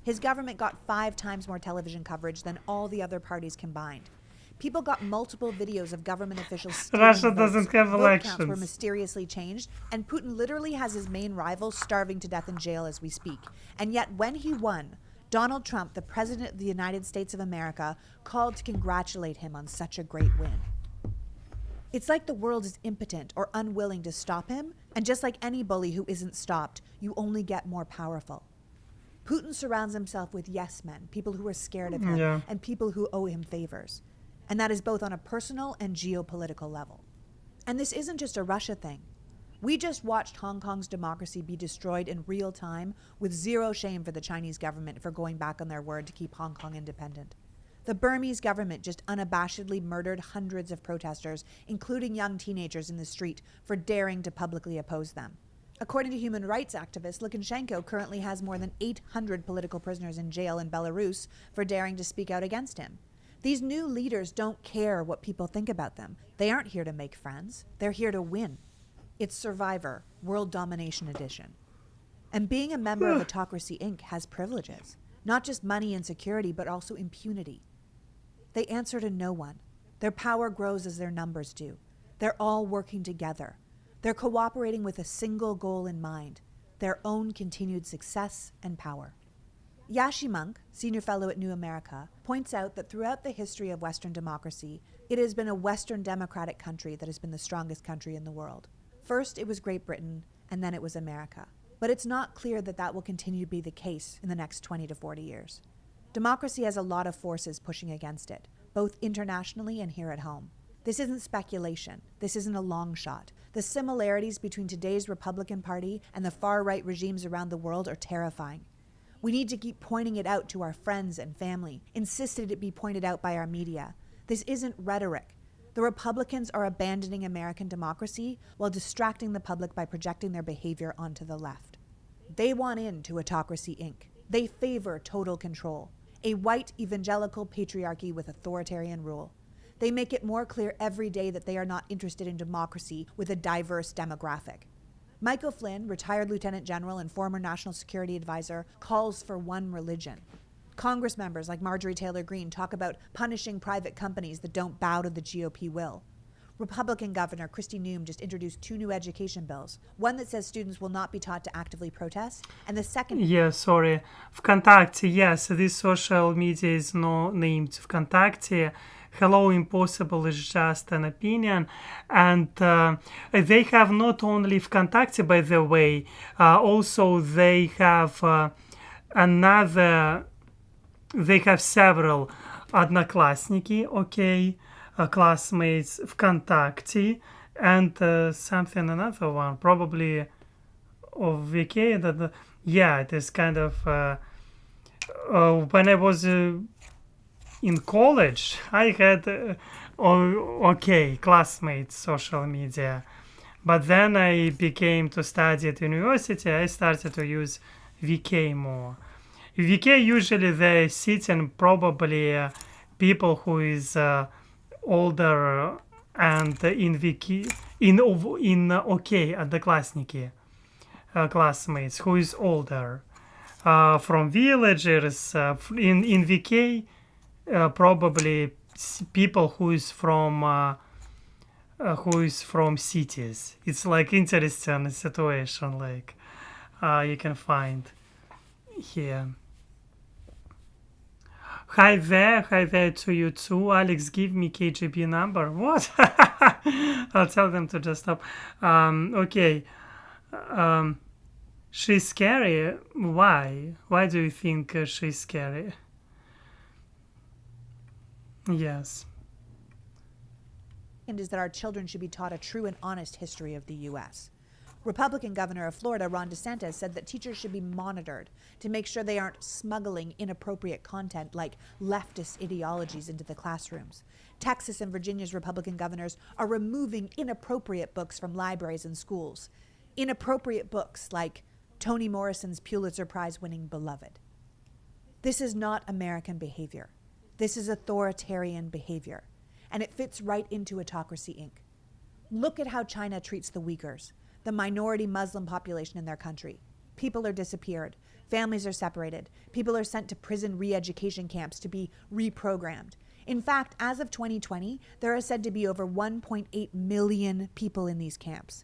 His government got 5 times more television coverage than all the other parties combined. People got multiple videos of government officials. Russia doesn't have elections. Vote counts were mysteriously changed, and Putin literally has his main rival starving to death in jail as we speak. And yet, when he won, Donald Trump, the President of the United States of America, called to congratulate him on such a great win. It's like the world is impotent or unwilling to stop him, and just like any bully who isn't stopped, you only get more powerful. Putin surrounds himself with yes men, people who are scared of him, and people who owe him favors. And that is both on a personal and geopolitical level. And this isn't just a Russia thing. We just watched Hong Kong's democracy be destroyed in real time with zero shame for the Chinese government for going back on their word to keep Hong Kong independent. The Burmese government just unabashedly murdered hundreds of protesters, including young teenagers in the street, for daring to publicly oppose them. According to human rights activist, Lukashenko currently has more than 800 political prisoners in jail in Belarus for daring to speak out against him. These new leaders don't care what people think about them. They aren't here to make friends. They're here to win. It's Survivor, World Domination Edition. And being a member of Autocracy Inc. has privileges. Not just money and security, but also impunity. They answer to no one. Their power grows as their numbers do. They're all working together. They're cooperating with a single goal in mind, their own continued success and power. Yashi Monk, senior fellow at New America, points out that throughout the history of Western democracy, it has been a Western democratic country that has been the strongest country in the world. First, it was Great Britain, and then it was America. But it's not clear that that will continue to be the case in the next 20 to 40 years. Democracy has a lot of forces pushing against it, both internationally and here at home. This isn't speculation. This isn't a long shot. The similarities between today's Republican Party and the far-right regimes around the world are terrifying. We need to keep pointing it out to our friends and family, insisted it be pointed out by our media. This isn't rhetoric. The Republicans are abandoning American democracy while distracting the public by projecting their behavior onto the left. They want into Autocracy Inc. They favor total control, a white evangelical patriarchy with authoritarian rule. They make it more clear every day that they are not interested in democracy with a diverse demographic. Michael Flynn, retired lieutenant general and former national security advisor, calls for one religion. Congress members like Marjorie Taylor Greene talk about punishing private companies that don't bow to the GOP will. Republican Governor Kristi Noem just introduced 2 new education bills, one that says students will not be taught to actively protest, and the second... Yeah, sorry. ВКонтакте, yes, this social media is not named ВКонтакте. Hello Impossible is just an opinion, and they have not only ВКонтакте, by the way, also they have several Одноклассники, okay, classmates ВКонтакте, and another one, probably of VK, that, yeah, it is kind of, when I was in college, I had classmates social media, but then I became to study at university. I started to use VK more. VK usually they sit and probably people who is older and in VK Одноклассники classmates who is older from villagers in VK. Probably people who is from cities. It's like interesting situation like you can find here. Hi there to you too. Alex, give me KGB number. What? I'll tell them to just stop. Okay. She's scary. Why? Why do you think she's scary? Yes. And is that our children should be taught a true and honest history of the U.S. Republican Governor of Florida, Ron DeSantis, said that teachers should be monitored to make sure they aren't smuggling inappropriate content like leftist ideologies into the classrooms. Texas and Virginia's Republican governors are removing inappropriate books from libraries and schools. Inappropriate books like Toni Morrison's Pulitzer Prize-winning Beloved. This is not American behavior. This is authoritarian behavior, and it fits right into Autocracy Inc. Look at how China treats the Uyghurs, the minority Muslim population in their country. People are disappeared. Families are separated. People are sent to prison re-education camps to be reprogrammed. In fact, as of 2020, there are said to be over 1.8 million people in these camps.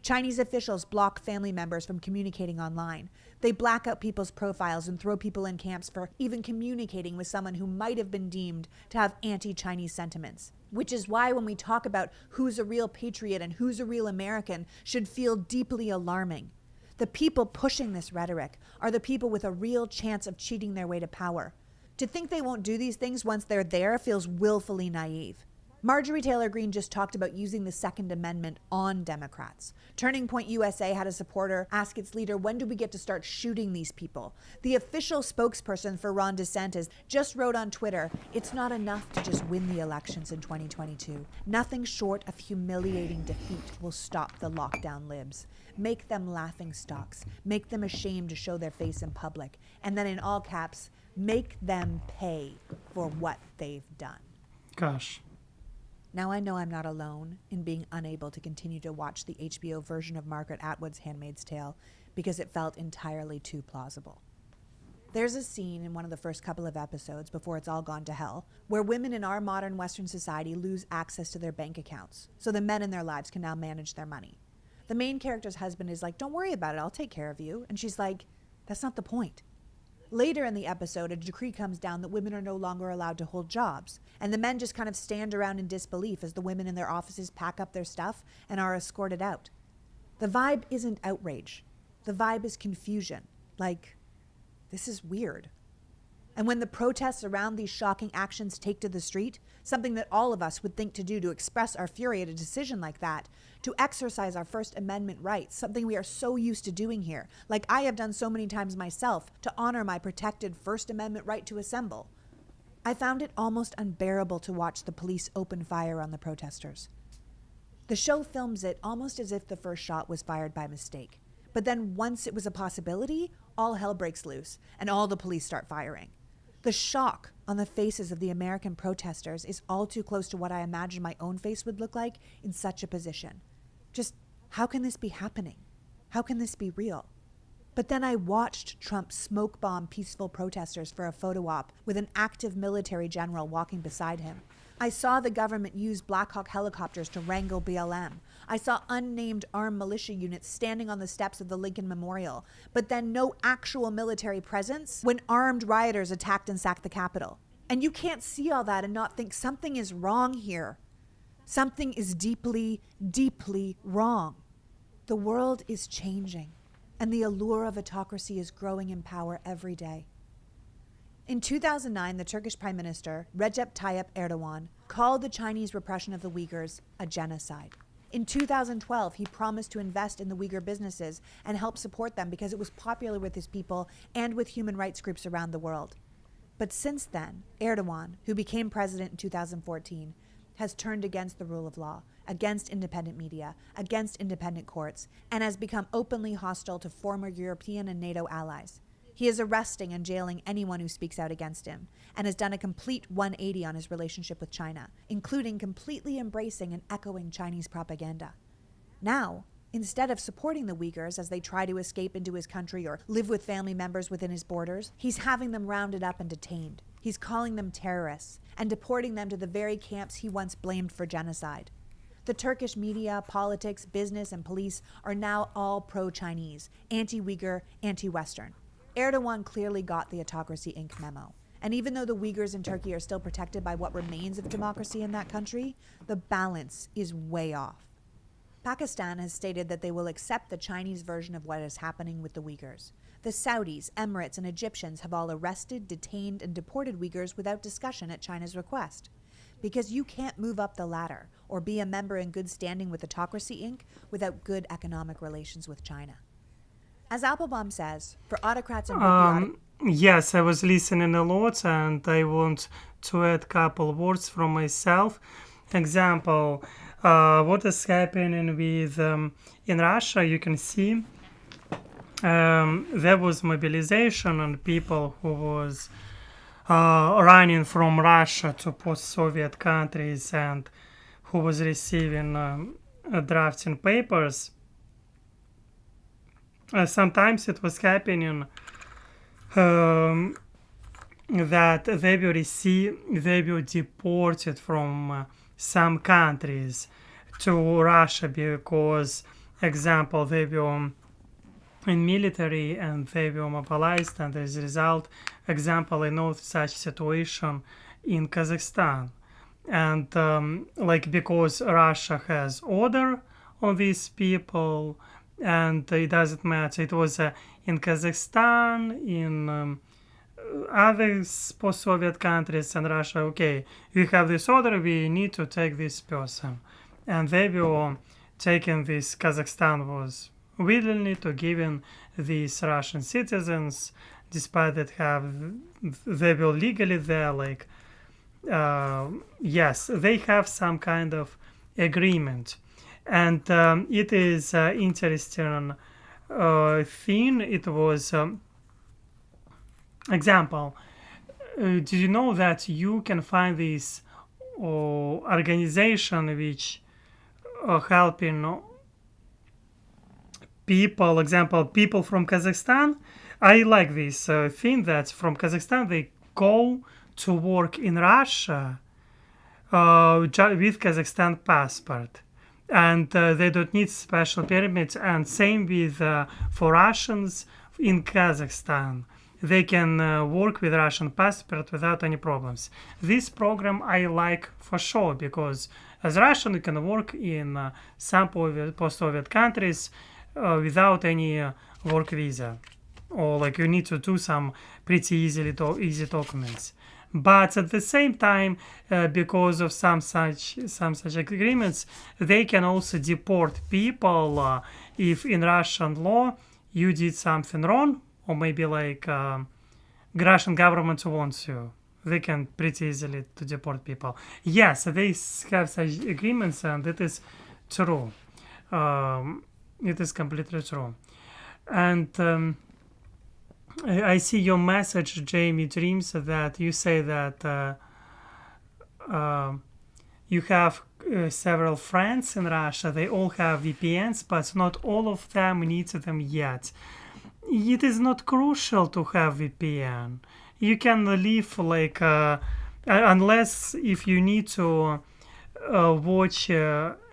Chinese officials block family members from communicating online. They black out people's profiles and throw people in camps for even communicating with someone who might have been deemed to have anti-Chinese sentiments. Which is why when we talk about who's a real patriot and who's a real American should feel deeply alarming. The people pushing this rhetoric are the people with a real chance of cheating their way to power. To think they won't do these things once they're there feels willfully naive. Marjorie Taylor Greene just talked about using the Second Amendment on Democrats. Turning Point USA had a supporter ask its leader, when do we get to start shooting these people? The official spokesperson for Ron DeSantis just wrote on Twitter, it's not enough to just win the elections in 2022. Nothing short of humiliating defeat will stop the lockdown libs. Make them laughingstocks. Make them ashamed to show their face in public. And then in all caps, make them pay for what they've done. Gosh. Now I know I'm not alone in being unable to continue to watch the HBO version of Margaret Atwood's Handmaid's Tale because it felt entirely too plausible. There's a scene in one of the first couple of episodes before it's all gone to hell where women in our modern Western society lose access to their bank accounts so the men in their lives can now manage their money. The main character's husband is like, don't worry about it, I'll take care of you. And she's like, that's not the point. Later in the episode, a decree comes down that women are no longer allowed to hold jobs, and the men just kind of stand around in disbelief as the women in their offices pack up their stuff and are escorted out. The vibe isn't outrage. The vibe is confusion. Like, this is weird. And when the protests around these shocking actions take to the street, something that all of us would think to do to express our fury at a decision like that, to exercise our First Amendment rights, something we are so used to doing here, like I have done so many times myself, to honor my protected First Amendment right to assemble, I found it almost unbearable to watch the police open fire on the protesters. The show films it almost as if the first shot was fired by mistake. But then once it was a possibility, all hell breaks loose and all the police start firing. The shock on the faces of the American protesters is all too close to what I imagine my own face would look like in such a position. Just, how can this be happening? How can this be real? But then I watched Trump smoke bomb peaceful protesters for a photo op with an active military general walking beside him. I saw the government use Black Hawk helicopters to wrangle BLM. I saw unnamed armed militia units standing on the steps of the Lincoln Memorial, but then no actual military presence when armed rioters attacked and sacked the Capitol. And you can't see all that and not think something is wrong here. Something is deeply, deeply wrong. The world is changing, and the allure of autocracy is growing in power every day. In 2009, the Turkish Prime Minister, Recep Tayyip Erdogan, called the Chinese repression of the Uyghurs a genocide. In 2012, he promised to invest in the Uyghur businesses and help support them because it was popular with his people and with human rights groups around the world. But since then, Erdogan, who became president in 2014, has turned against the rule of law, against independent media, against independent courts, and has become openly hostile to former European and NATO allies. He is arresting and jailing anyone who speaks out against him, and has done a complete 180 on his relationship with China, including completely embracing and echoing Chinese propaganda. Now, instead of supporting the Uyghurs as they try to escape into his country or live with family members within his borders, he's having them rounded up and detained. He's calling them terrorists and deporting them to the very camps he once blamed for genocide. The Turkish media, politics, business, and police are now all pro-Chinese, anti-Uyghur, anti-Western. Erdogan clearly got the Autocracy Inc. memo. And even though the Uyghurs in Turkey are still protected by what remains of democracy in that country, the balance is way off. Pakistan has stated that they will accept the Chinese version of what is happening with the Uyghurs. The Saudis, Emirates, and Egyptians have all arrested, detained, and deported Uyghurs without discussion at China's request. Because you can't move up the ladder or be a member in good standing with Autocracy Inc. without good economic relations with China. As Applebaum says, for autocrats and yes, I was listening a lot, and I want to add a couple words from myself. Example, what is happening with in Russia? You can see there was mobilization and people who was running from Russia to post-Soviet countries and who was receiving drafting papers. Sometimes it was happening that they were deported from some countries to Russia because, example, they were in military and they were mobilized, and as a result, example, I know such situation in Kazakhstan, and because Russia has order on these people, and it doesn't matter. It was in Kazakhstan, in other post-Soviet countries, and Russia. Okay, we have this order. We need to take this person, and they were taking this. Kazakhstan was willingly to giving these Russian citizens, despite that they were legally there. Yes, they have some kind of agreement. And it is interesting thing. It was example. Did you know that you can find this organization which helping people? Example, people from Kazakhstan. I like this thing that from Kazakhstan they go to work in Russia with Kazakhstan passport. And they don't need special permits, and same with for Russians in Kazakhstan. They can work with Russian passport without any problems. This program I like for sure, because as Russian you can work in some post-Soviet countries without any work visa. or like you need to do some pretty easy documents. But at the same time, because of some such agreements, they can also deport people if in Russian law you did something wrong, or maybe like Russian government wants you. They can pretty easily to deport people. Yes, they have such agreements, and it is true. It is completely true. And I see your message, Jamie Dreams, that you say that you have several friends in Russia. They all have VPNs, but not all of them need them yet. It is not crucial to have VPN. You can live like unless if you need to watch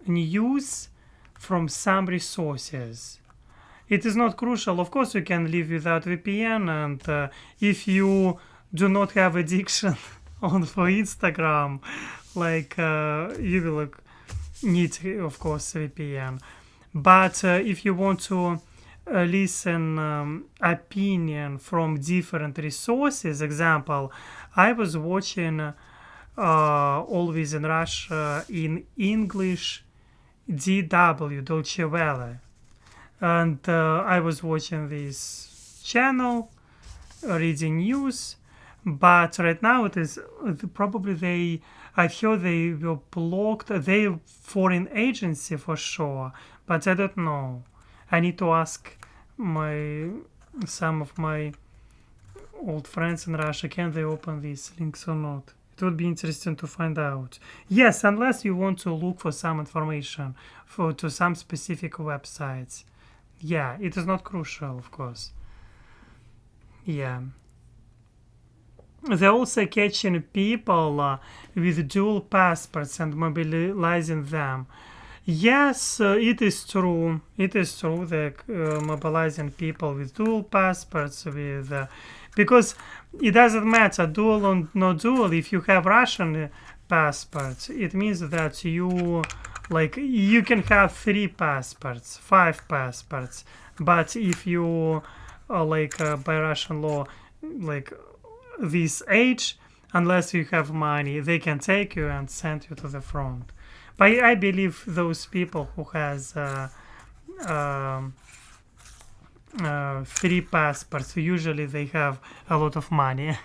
news from some resources. It is not crucial. Of course, you can live without VPN, and if you do not have addiction for Instagram, like you will need, of course, VPN. But if you want to listen opinion from different resources, example, I was watching always in Russia in English DW, Deutsche Welle. And I was watching this channel, reading news, but right now it is probably I heard they were blocked. They foreign agency for sure, but I don't know. I need to ask some of my old friends in Russia, can they open these links or not? It would be interesting to find out. Yes, unless you want to look for some information to some specific websites. Yeah, it is not crucial, of course. Yeah. They're also catching people with dual passports and mobilizing them. Yes, it is true. It is true that mobilizing people with dual passports, because it doesn't matter dual or not dual. If you have Russian passports, it means that you can have 3 passports, 5 passports. But if you by Russian law, like this age, unless you have money, they can take you and send you to the front. But I believe those people who has 3 passports, usually they have a lot of money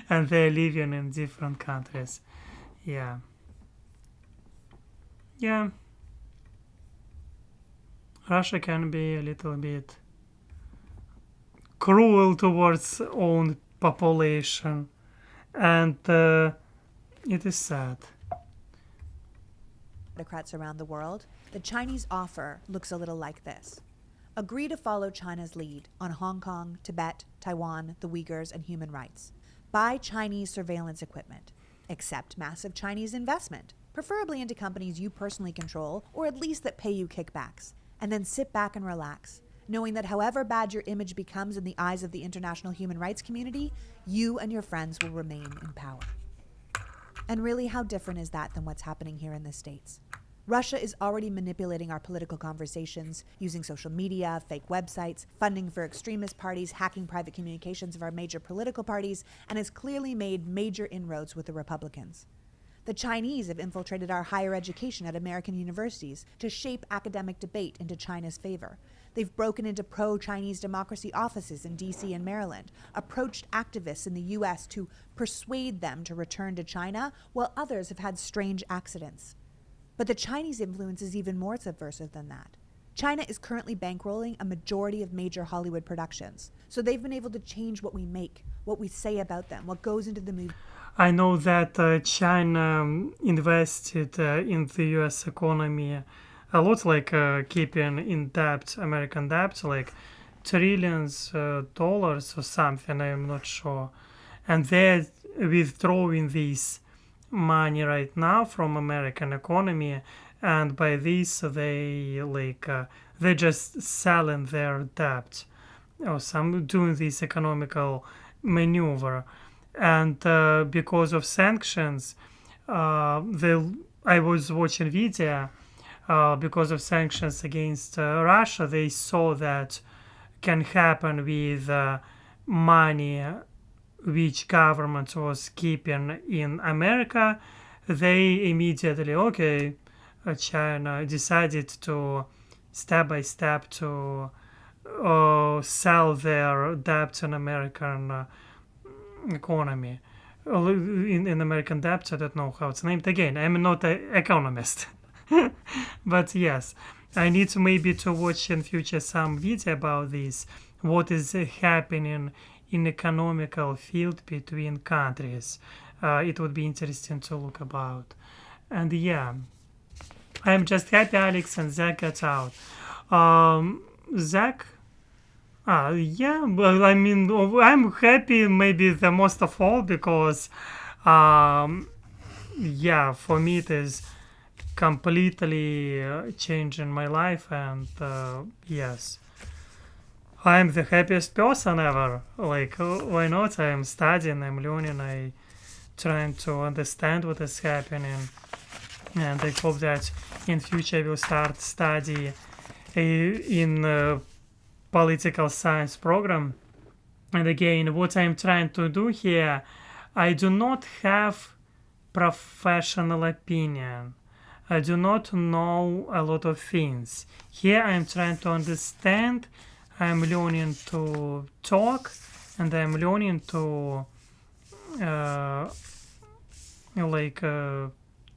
and they're living in different countries. Yeah. Yeah. Russia can be a little bit cruel towards own population, and it is sad. Autocrats around the world, the Chinese offer looks a little like this. Agree to follow China's lead on Hong Kong, Tibet, Taiwan, the Uyghurs, and human rights. Buy Chinese surveillance equipment. Accept massive Chinese investment, preferably into companies you personally control, or at least that pay you kickbacks. And then sit back and relax, knowing that however bad your image becomes in the eyes of the international human rights community, you and your friends will remain in power. And really, how different is that than what's happening here in the States? Russia is already manipulating our political conversations, using social media, fake websites, funding for extremist parties, hacking private communications of our major political parties, and has clearly made major inroads with the Republicans. The Chinese have infiltrated our higher education at American universities to shape academic debate into China's favor. They've broken into pro-Chinese democracy offices in D.C. and Maryland, approached activists in the U.S. to persuade them to return to China, while others have had strange accidents. But the Chinese influence is even more subversive than that. China is currently bankrolling a majority of major Hollywood productions, so they've been able to change what we make, what we say about them, what goes into the movie. I know that China invested in the U.S. economy a lot, like keeping in debt, American debt, like trillions dollars or something, I'm not sure. And they're withdrawing this money right now from American economy, and by this they're just selling their debt or doing this economical maneuver. And because of sanctions, I was watching video, because of sanctions against Russia, they saw that can happen with money which government was keeping in America, they immediately, China decided to step by step to sell their debts in American economy. In American debts, I don't know how it's named. Again, I'm not an economist. But yes, I need to maybe to watch in future some video about this. What is happening in economical field between countries? It would be interesting to look about. And yeah, I'm just happy Alex and Zach got out. Zach? Yeah, well, I mean, I'm happy maybe the most of all because, yeah, for me it is completely changing my life, and yes, I'm the happiest person ever. Like, why not? I'm studying, I'm learning, I'm trying to understand what is happening, and I hope that in future I will start study in political science program. And again, what I'm trying to do here, I do not have professional opinion. I do not know a lot of things. Here I'm trying to understand, I'm learning to talk, and I'm learning to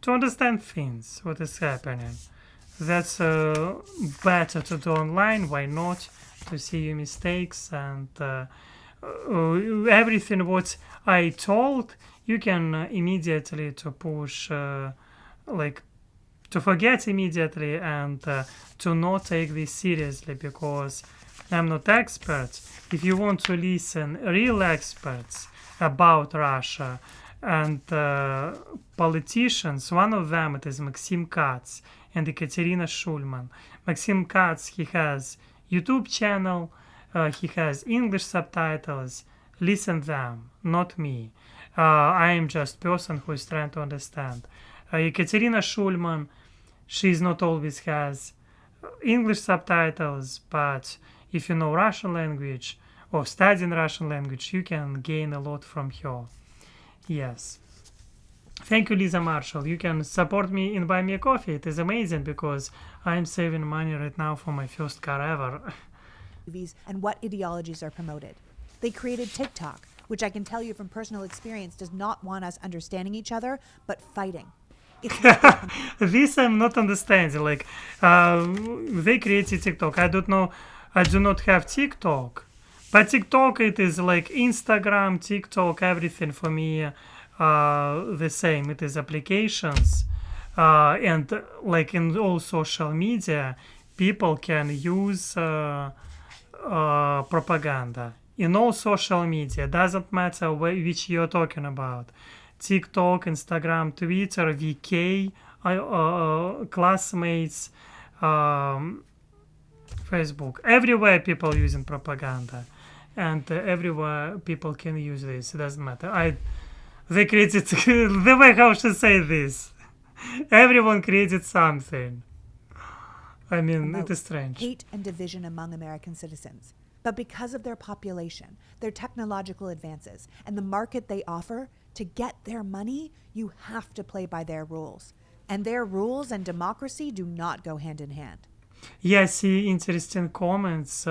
to understand things, what is happening. That's better to do online, why not? To see your mistakes and everything what I told, you can immediately to push, to forget immediately and to not take this seriously, because I'm not expert. If you want to listen real experts about Russia and politicians, one of them it is Maxim Katz and Ekaterina Shulman. Maxim Katz, he has YouTube channel, he has English subtitles. Listen them, not me. I am just person who is trying to understand. Ekaterina Shulman, she's not always has English subtitles, but if you know Russian language or studying Russian language, you can gain a lot from her. Yes. Thank you, Lisa Marshall. You can support me in Buy Me a Coffee. It is amazing because I'm saving money right now for my first car ever. And what ideologies are promoted. They created TikTok, which I can tell you from personal experience does not want us understanding each other, but fighting. This I'm not understanding. Like, they created TikTok. I don't know. I do not have TikTok. But TikTok, it is like Instagram, TikTok, everything for me the same. It is applications. And like in all social media, people can use propaganda. In all social media, doesn't matter which you're talking about. TikTok, Instagram, Twitter, VK, classmates, Facebook. Everywhere people using propaganda. And everywhere people can use this. It doesn't matter. They created the way how should say this. Everyone created something. I mean, it is strange. Hate and division among American citizens. But because of their population, their technological advances, and the market they offer, to get their money, you have to play by their rules. And their rules and democracy do not go hand in hand. Yeah, I see interesting comments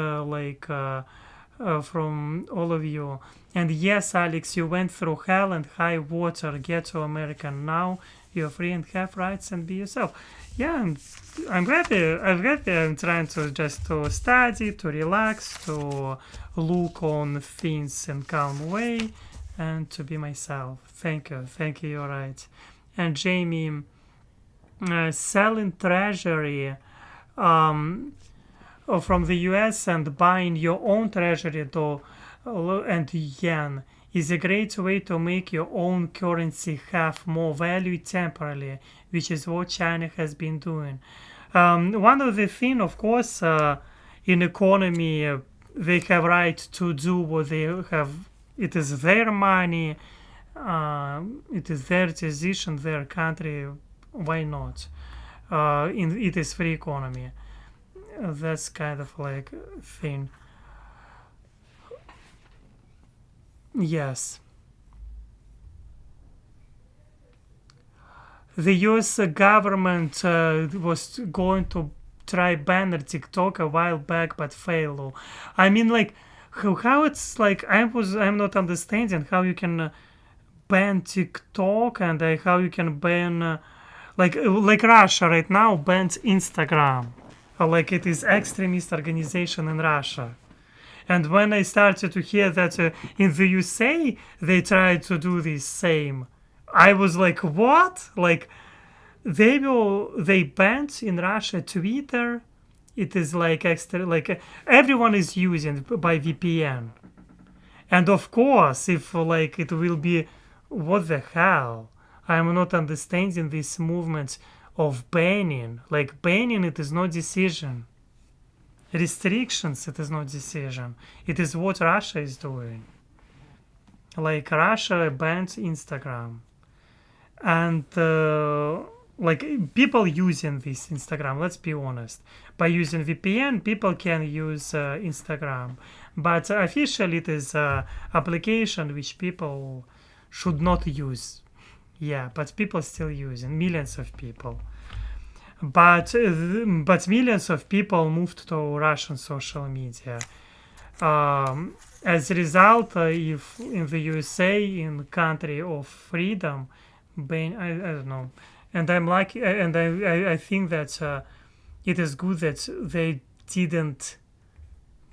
from all of you. And yes, Alex, you went through hell and high water. Get to America now. You're free and have rights and be yourself. Yeah, I'm happy. I'm trying to just to study, to relax, to look on things in calm way, and to be myself. Thank you. You're right. And Jamie, selling treasury from the US and buying your own treasury and yen is a great way to make your own currency have more value temporarily, which is what China has been doing. One of the things, of course, in economy, they have right to do what they have. It is their money, it is their decision, their country. Why not? It is free economy. That's kind of like thing. Yes. The US government was going to try ban TikTok a while back, but failed. I mean, like, how it's like I'm not understanding how you can ban TikTok and how you can ban like Russia right now bans Instagram. Like it is extremist organization in Russia. And when I started to hear that in the USA they tried to do the same, I was like, what? Like they banned in Russia Twitter. It is like extra, like everyone is using by VPN. And of course, if like it will be, what the hell? I'm not understanding these movements of banning. Like banning, it is not decision. Restrictions, it is not decision. It is what Russia is doing. Like Russia banned Instagram, and like people using this Instagram. Let's be honest. By using VPN, people can use Instagram, but officially it is an application which people should not use. Yeah, but people still using, millions of people. But millions of people moved to Russian social media. As a result, if in the USA, in country of freedom, I don't know, and I'm lucky, and I think that it is good that they didn't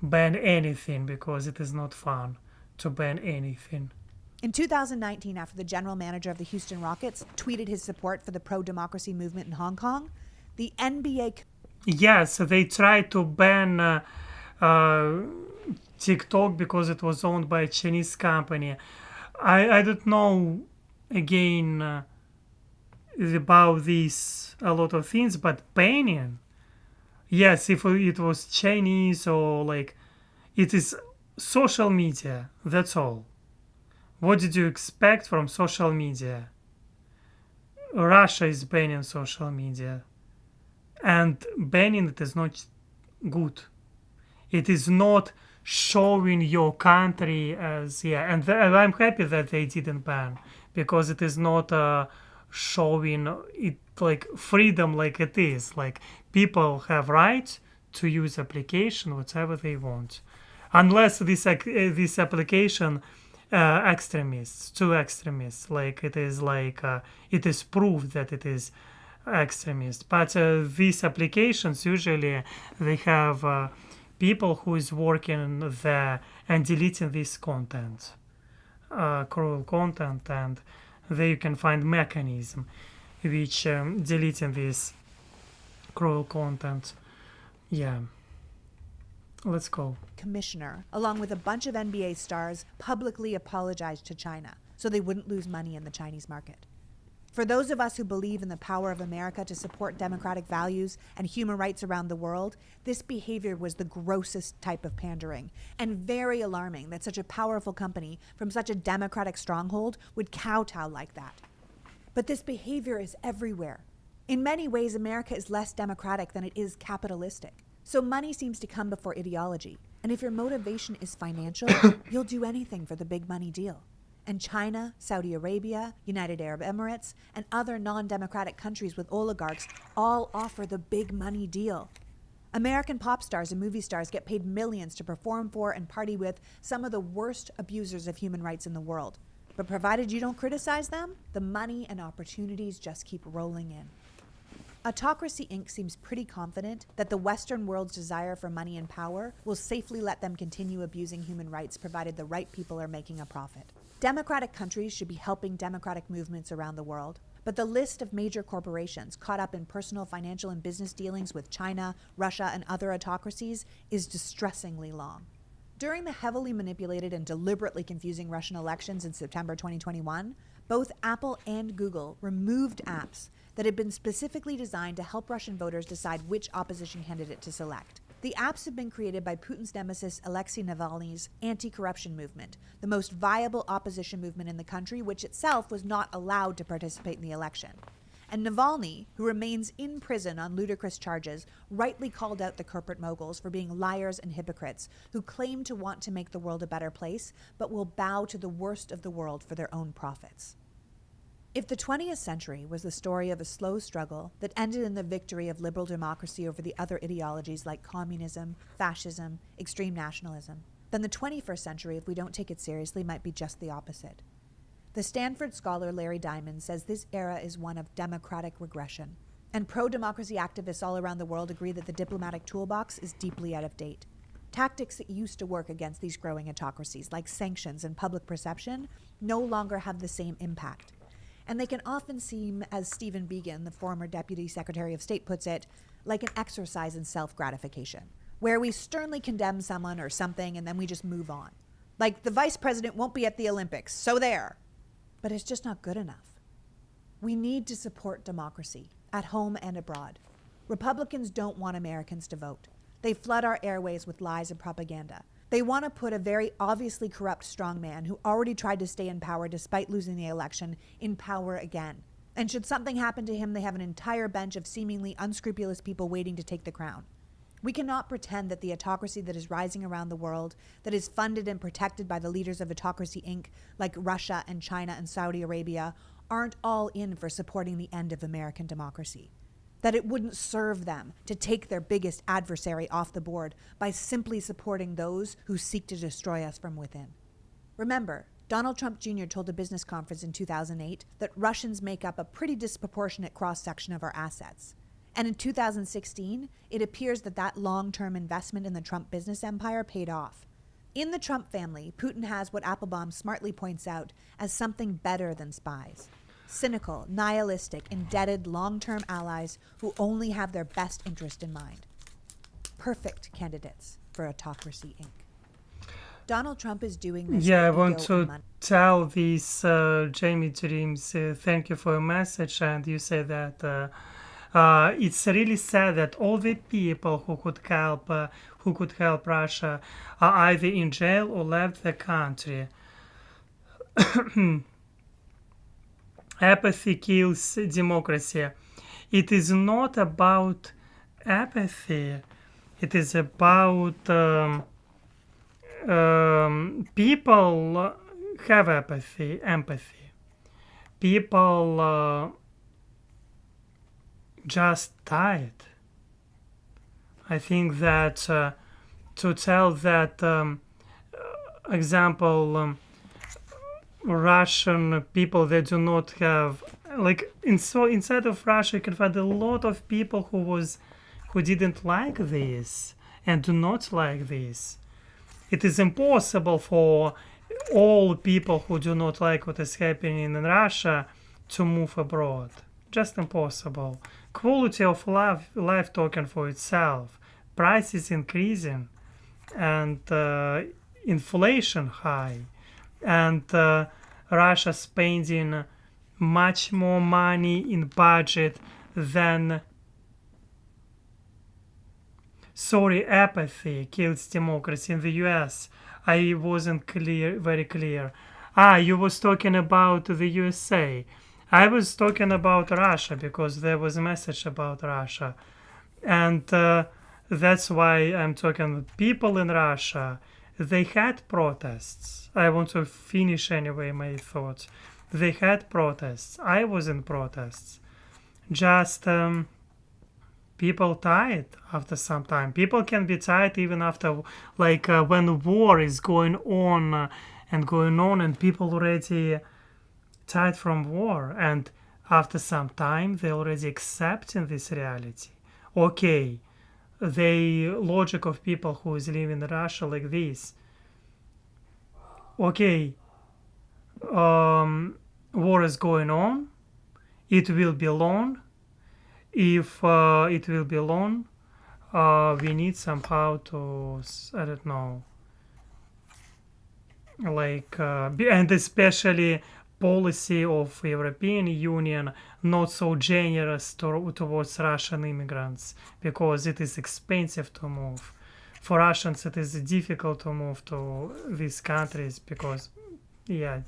ban anything, because it is not fun to ban anything. In 2019, after the general manager of the Houston Rockets tweeted his support for the pro-democracy movement in Hong Kong, the NBA... Yes, they tried to ban TikTok because it was owned by a Chinese company. I don't know, again, about this, a lot of things, but banning, yes, if it was Chinese or like, it is social media, that's all. What did you expect from social media? Russia is banning social media. And banning it is not good. It is not showing your country as, yeah, and I'm happy that they didn't ban, because it is not showing it like freedom like it is. Like people have right to use application whatever they want. Unless this application two extremists, like it is like it is proved that it is extremist. But these applications usually they have people who is working there and deleting this content, cruel content, and there you can find mechanism which deleting this cruel content. Yeah. Let's go. Commissioner, along with a bunch of NBA stars, publicly apologized to China so they wouldn't lose money in the Chinese market. For those of us who believe in the power of America to support democratic values and human rights around the world, this behavior was the grossest type of pandering, and very alarming that such a powerful company from such a democratic stronghold would kowtow like that. But this behavior is everywhere. In many ways, America is less democratic than it is capitalistic. So money seems to come before ideology. And if your motivation is financial, you'll do anything for the big money deal. And China, Saudi Arabia, United Arab Emirates, and other non-democratic countries with oligarchs all offer the big money deal. American pop stars and movie stars get paid millions to perform for and party with some of the worst abusers of human rights in the world. But provided you don't criticize them, the money and opportunities just keep rolling in. Autocracy Inc. seems pretty confident that the Western world's desire for money and power will safely let them continue abusing human rights provided the right people are making a profit. Democratic countries should be helping democratic movements around the world, but the list of major corporations caught up in personal financial and business dealings with China, Russia, and other autocracies is distressingly long. During the heavily manipulated and deliberately confusing Russian elections in September 2021, both Apple and Google removed apps that had been specifically designed to help Russian voters decide which opposition candidate to select. The apps have been created by Putin's nemesis Alexei Navalny's anti-corruption movement, the most viable opposition movement in the country, which itself was not allowed to participate in the election. And Navalny, who remains in prison on ludicrous charges, rightly called out the corporate moguls for being liars and hypocrites who claim to want to make the world a better place, but will bow to the worst of the world for their own profits. If the 20th century was the story of a slow struggle that ended in the victory of liberal democracy over the other ideologies like communism, fascism, extreme nationalism, then the 21st century, if we don't take it seriously, might be just the opposite. The Stanford scholar Larry Diamond says this era is one of democratic regression, and pro-democracy activists all around the world agree that the diplomatic toolbox is deeply out of date. Tactics that used to work against these growing autocracies, like sanctions and public perception, no longer have the same impact. And they can often seem, as Stephen Biegun, the former Deputy Secretary of State, puts it, like an exercise in self-gratification, where we sternly condemn someone or something and then we just move on. Like, the vice president won't be at the Olympics, so there. But it's just not good enough. We need to support democracy, at home and abroad. Republicans don't want Americans to vote. They flood our airways with lies and propaganda. They want to put a very obviously corrupt strongman who already tried to stay in power despite losing the election in power again. And should something happen to him, they have an entire bench of seemingly unscrupulous people waiting to take the crown. We cannot pretend that the autocracy that is rising around the world, that is funded and protected by the leaders of Autocracy Inc., like Russia and China and Saudi Arabia, aren't all in for supporting the end of American democracy. That it wouldn't serve them to take their biggest adversary off the board by simply supporting those who seek to destroy us from within. Remember, Donald Trump Jr. told a business conference in 2008 that Russians make up a pretty disproportionate cross-section of our assets. And in 2016, it appears that that long-term investment in the Trump business empire paid off. In the Trump family, Putin has what Applebaum smartly points out as something better than spies. Cynical, nihilistic, indebted long-term allies who only have their best interest in mind. Perfect candidates for Autocracy Inc. Donald Trump is doing this. Yeah, I want to tell these Jamie Dreams, thank you for your message, and you say that it's really sad that all the people who could help Russia are either in jail or left the country. Apathy kills democracy. It is not about apathy. It is about people have empathy. People just tired. I think that to tell that example. Russian people that do not have, like, inside of Russia you can find a lot of people who didn't like this and do not like this. It is impossible for all people who do not like what is happening in Russia to move abroad. Just impossible. Quality of life talking for itself. Prices increasing and inflation high. And Russia spending much more money in budget than... apathy kills democracy in the US. I wasn't very clear. You was talking about the USA. I was talking about Russia because there was a message about Russia. And that's why I'm talking people in Russia. They had protests. I want to finish anyway my thoughts. They had protests. I was in protests. Just people tired after some time. People can be tired even after, like when war is going on and people already tired from war. And after some time, they already accepting this reality. Okay. The logic of people who is living in Russia like this. Okay, war is going on. It will be long. If it will be long, we need somehow to, I don't know, like, and especially policy of European Union not so generous towards Russian immigrants because it is expensive to move. For Russians it is difficult to move to these countries because, yeah,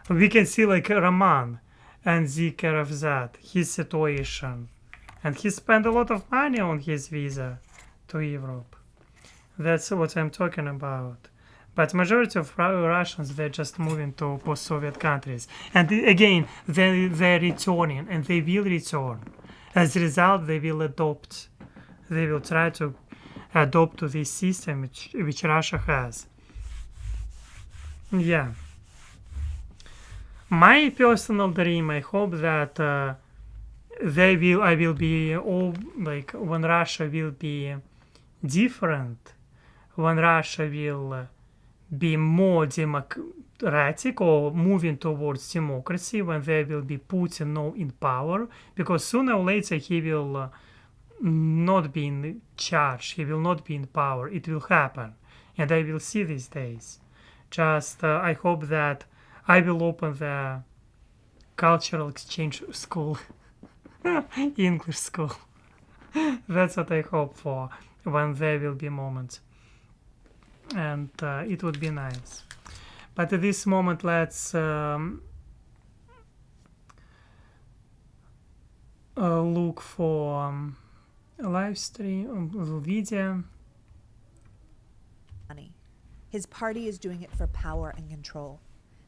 we can see like Roman and the care of that, his situation. And he spent a lot of money on his visa to Europe. That's what I'm talking about. But majority of Russians, they're just moving to post-Soviet countries. And again, they're returning, and they will return. As a result, they will adopt. They will try to adopt to this system which Russia has. Yeah. My personal dream, I hope that I will be all, like, when Russia will be different, when Russia will be more democratic or moving towards democracy, when there will be Putin now in power, because sooner or later he will not be in charge, he will not be in power. It will happen, and I will see these days. Just I hope that I will open the cultural exchange school, English school. That's what I hope for when there will be moments. And it would be nice. But at this moment, let's look for a live stream, a video. Money. His party is doing it for power and control.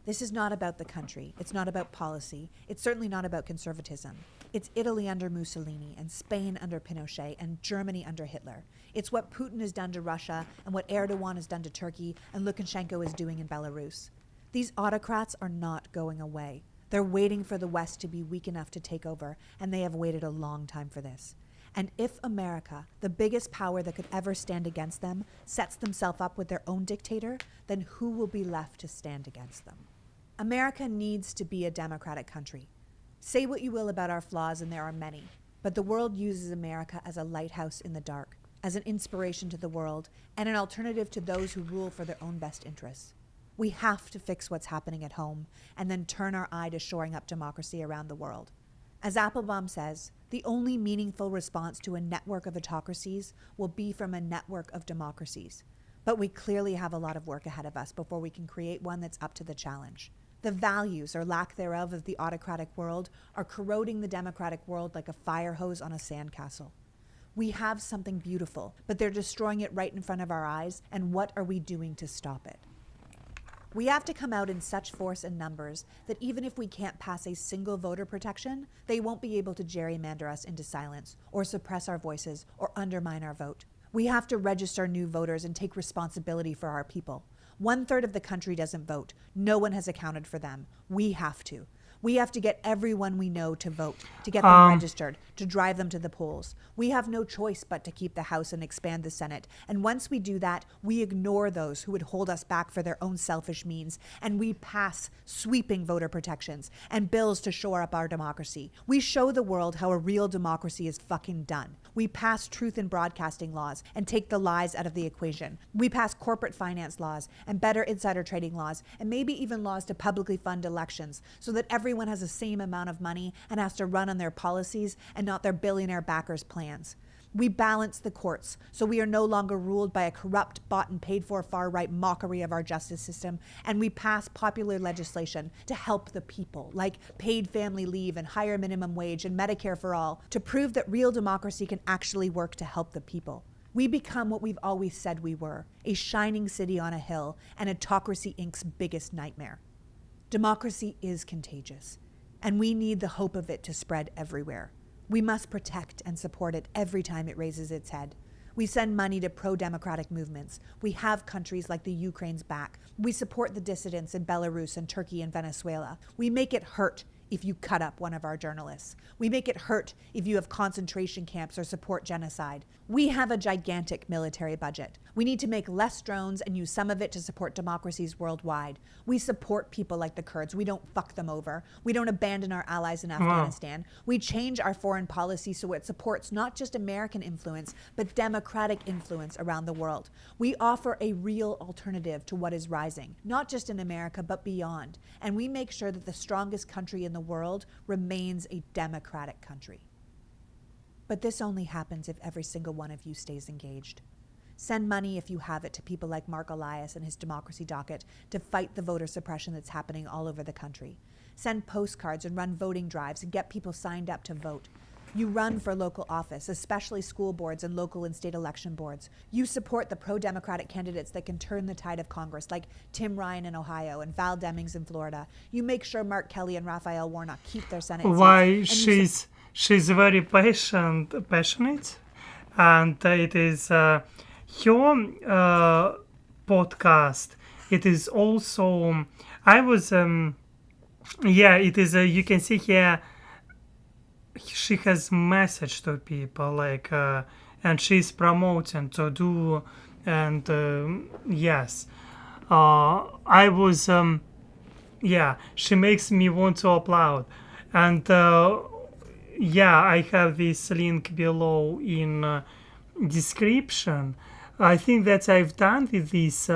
This is not about the country. It's not about policy. It's certainly not about conservatism. It's Italy under Mussolini and Spain under Pinochet and Germany under Hitler. It's what Putin has done to Russia and what Erdogan has done to Turkey and Lukashenko is doing in Belarus. These autocrats are not going away. They're waiting for the West to be weak enough to take over, and they have waited a long time for this. And if America, the biggest power that could ever stand against them, sets themselves up with their own dictator, then who will be left to stand against them? America needs to be a democratic country. Say what you will about our flaws, and there are many, but the world uses America as a lighthouse in the dark, as an inspiration to the world, and an alternative to those who rule for their own best interests. We have to fix what's happening at home, and then turn our eye to shoring up democracy around the world. As Applebaum says, the only meaningful response to a network of autocracies will be from a network of democracies. But we clearly have a lot of work ahead of us before we can create one that's up to the challenge. The values, or lack thereof, of the autocratic world are corroding the democratic world like a fire hose on a sandcastle. We have something beautiful, but they're destroying it right in front of our eyes, and what are we doing to stop it? We have to come out in such force and numbers that even if we can't pass a single voter protection, they won't be able to gerrymander us into silence, or suppress our voices, or undermine our vote. We have to register new voters and take responsibility for our people. 1/3 of the country doesn't vote. No one has accounted for them. We have to. We have to get everyone we know to vote, to get them registered, to drive them to the polls. We have no choice but to keep the House and expand the Senate. And once we do that, we ignore those who would hold us back for their own selfish means. And we pass sweeping voter protections and bills to shore up our democracy. We show the world how a real democracy is fucking done. We pass truth in broadcasting laws and take the lies out of the equation. We pass corporate finance laws and better insider trading laws, and maybe even laws to publicly fund elections so that everyone has the same amount of money and has to run on their policies and not their billionaire backers' plans. We balance the courts so we are no longer ruled by a corrupt, bought and paid for far-right mockery of our justice system, and we pass popular legislation to help the people, like paid family leave and higher minimum wage and Medicare for all, to prove that real democracy can actually work to help the people. We become what we've always said we were, a shining city on a hill and Autocracy Inc.'s biggest nightmare. Democracy is contagious, and we need the hope of it to spread everywhere. We must protect and support it every time it raises its head. We send money to pro-democratic movements. We have countries like the Ukraine's back. We support the dissidents in Belarus and Turkey and Venezuela. We make it hurt if you cut up one of our journalists. We make it hurt if you have concentration camps or support genocide. We have a gigantic military budget. We need to make less drones and use some of it to support democracies worldwide. We support people like the Kurds. We don't fuck them over. We don't abandon our allies in Afghanistan. We change our foreign policy so it supports not just American influence, but democratic influence around the world. We offer a real alternative to what is rising, not just in America, but beyond. And we make sure that the strongest country in the world remains a democratic country. But this only happens if every single one of you stays engaged. Send money, if you have it, to people like Mark Elias and his Democracy Docket to fight the voter suppression that's happening all over the country. send postcards and run voting drives and get people signed up to vote. You run for local office, especially school boards and local and state election boards. You support the pro-democratic candidates that can turn the tide of Congress, like Tim Ryan in Ohio and Val Demings in Florida. You make sure Mark Kelly and Raphael Warnock keep their Senate seats. Why she's very passionate, and it is her podcast. It is also it is you can see here she has message to people like and she's promoting to do, and yes, I was she makes me want to applaud, and I have this link below in description. I think that I've done with this.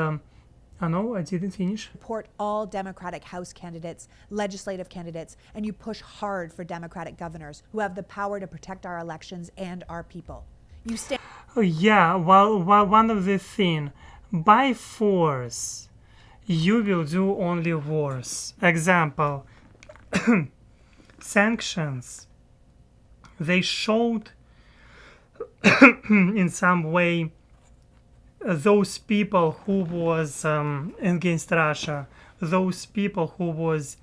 No, I didn't finish. Support all Democratic House candidates, legislative candidates, and you push hard for Democratic governors who have the power to protect our elections and our people. You stand. Well, one of the things, by force, you will do only worse. Example, sanctions. They showed in some way those people who was against Russia, those people who was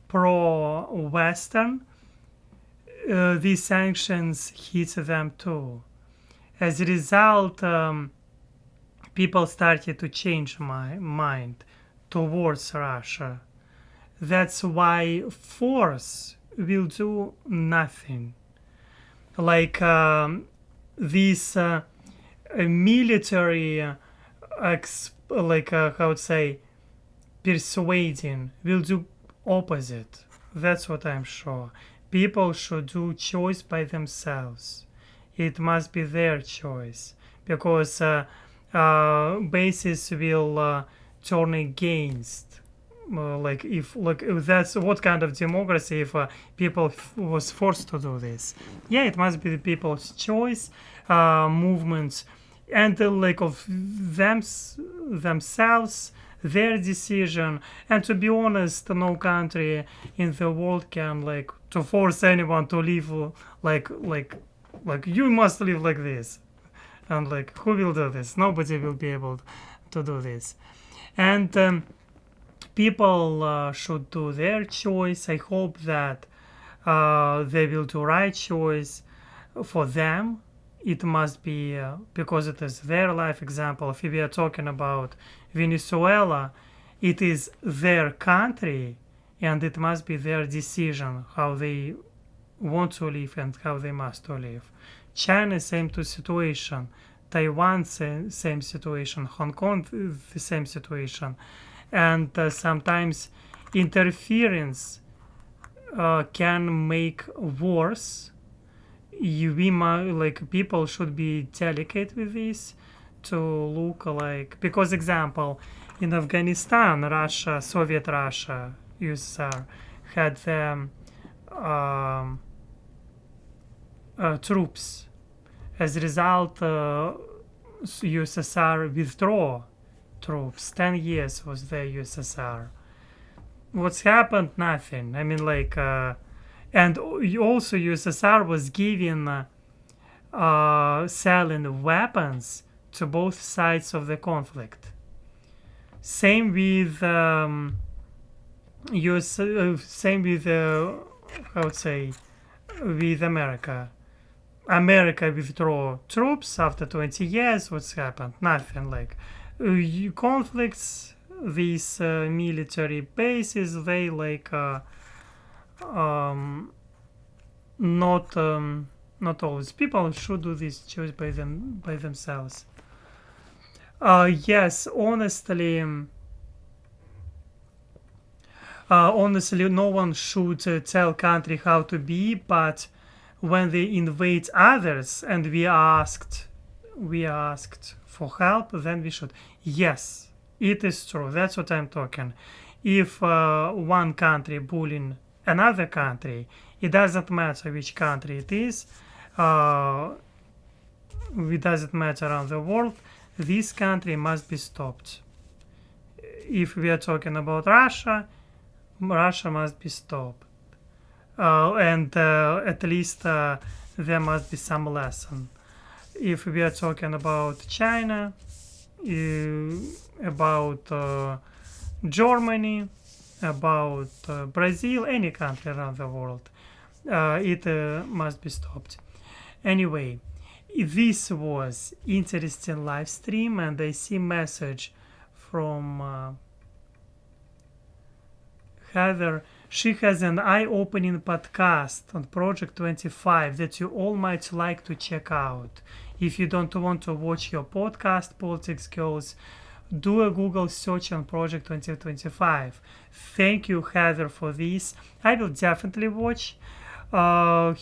pro-Western, these sanctions hit them too. As a result, people started to change my mind towards Russia. That's why force will do nothing. Like this military, persuading will do opposite. That's what I'm sure. People should do choice by themselves. It must be their choice, because bases will turn against. If that's what kind of democracy if people was forced to do this. It must be the people's choice, movements, and of themselves, their decision. And to be honest, no country in the world can to force anyone to live like you must live like this, and who will do this? Nobody will be able to do this. And people should do their choice. I hope that they will do right choice for them. It must be because it is their life. Example, if we are talking about Venezuela, it is their country, and it must be their decision how they want to live and how they must to live. China, same situation. Taiwan, same situation. Hong Kong, the same situation. And sometimes interference can make worse. People should be delicate with this to look because example, in Afghanistan, Russia, Soviet Russia, USSR had troops. As a result, USSR withdraw troops. 10 years was the USSR. What's happened? Nothing. I mean, and also USSR was giving selling weapons to both sides of the conflict. Same with with America. America withdraw troops after 20 years. What's happened? Nothing. Conflicts, these military bases, they not always. People should do this choice by themselves. Yes, honestly, no one should tell country how to be, but when they invade others and we asked for help, then we should. Yes, it is true. That's what I'm talking. If one country bullying another country, it doesn't matter which country it is. It doesn't matter around the world. This country must be stopped. If we are talking about Russia, Russia must be stopped. And at least there must be some lesson. If we are talking about China, about Germany, about Brazil, any country around the world, it must be stopped. Anyway, this was interesting live stream, and I see message from Heather. She has an eye-opening podcast on Project 25 that you all might like to check out. If you don't want to watch your podcast, Politics Girls, do a Google search on Project 2025. Thank you, Heather, for this. I will definitely watch her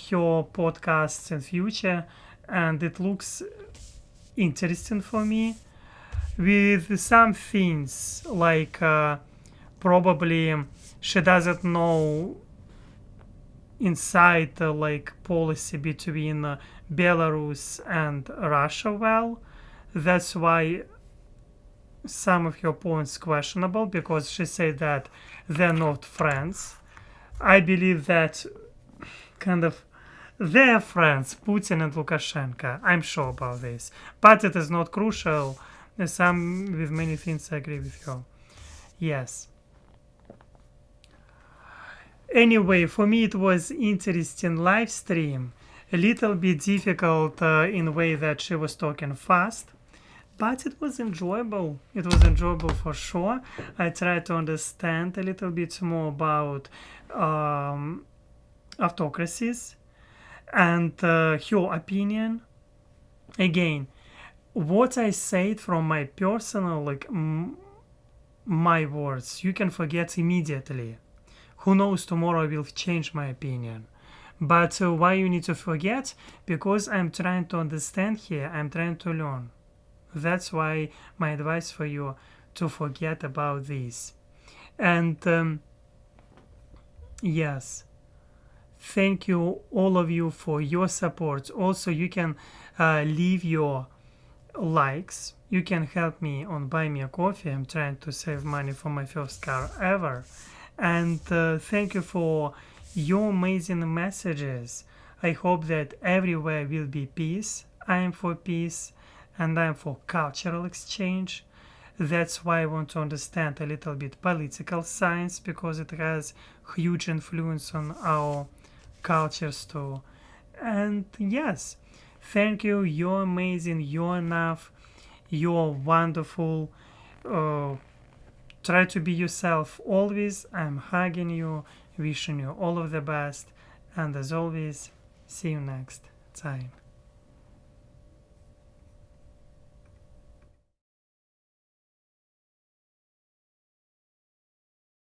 podcasts in future, and it looks interesting for me. With some things like probably she doesn't know inside like policy between Belarus and Russia well. That's why some of her points questionable, because she said that they're not friends. I believe that kind of they're friends, Putin and Lukashenko. I'm sure about this, but it is not crucial. Some with many things I agree with her. Yes. Anyway, for me it was interesting live stream. A little bit difficult in a way that she was talking fast, but it was enjoyable. It was enjoyable for sure. I tried to understand a little bit more about autocracies and her opinion. Again, what I said from my personal, like my words, you can forget immediately. Who knows, tomorrow I will change my opinion. But why you need to forget? Because I'm trying to understand here, I'm trying to learn. That's why my advice for you to forget about this. And yes, thank you all of you for your support. Also, you can leave your likes. You can help me on Buy Me a Coffee. I'm trying to save money for my first car ever. And thank you for your amazing messages. I hope that everywhere will be peace. I am for peace, and I am for cultural exchange. That's why I want to understand a little bit political science, because it has huge influence on our cultures too. And yes, thank you. You're amazing. You're enough. You're wonderful. Try to be yourself always. I'm hugging you, wishing you all of the best, and as always, see you next time.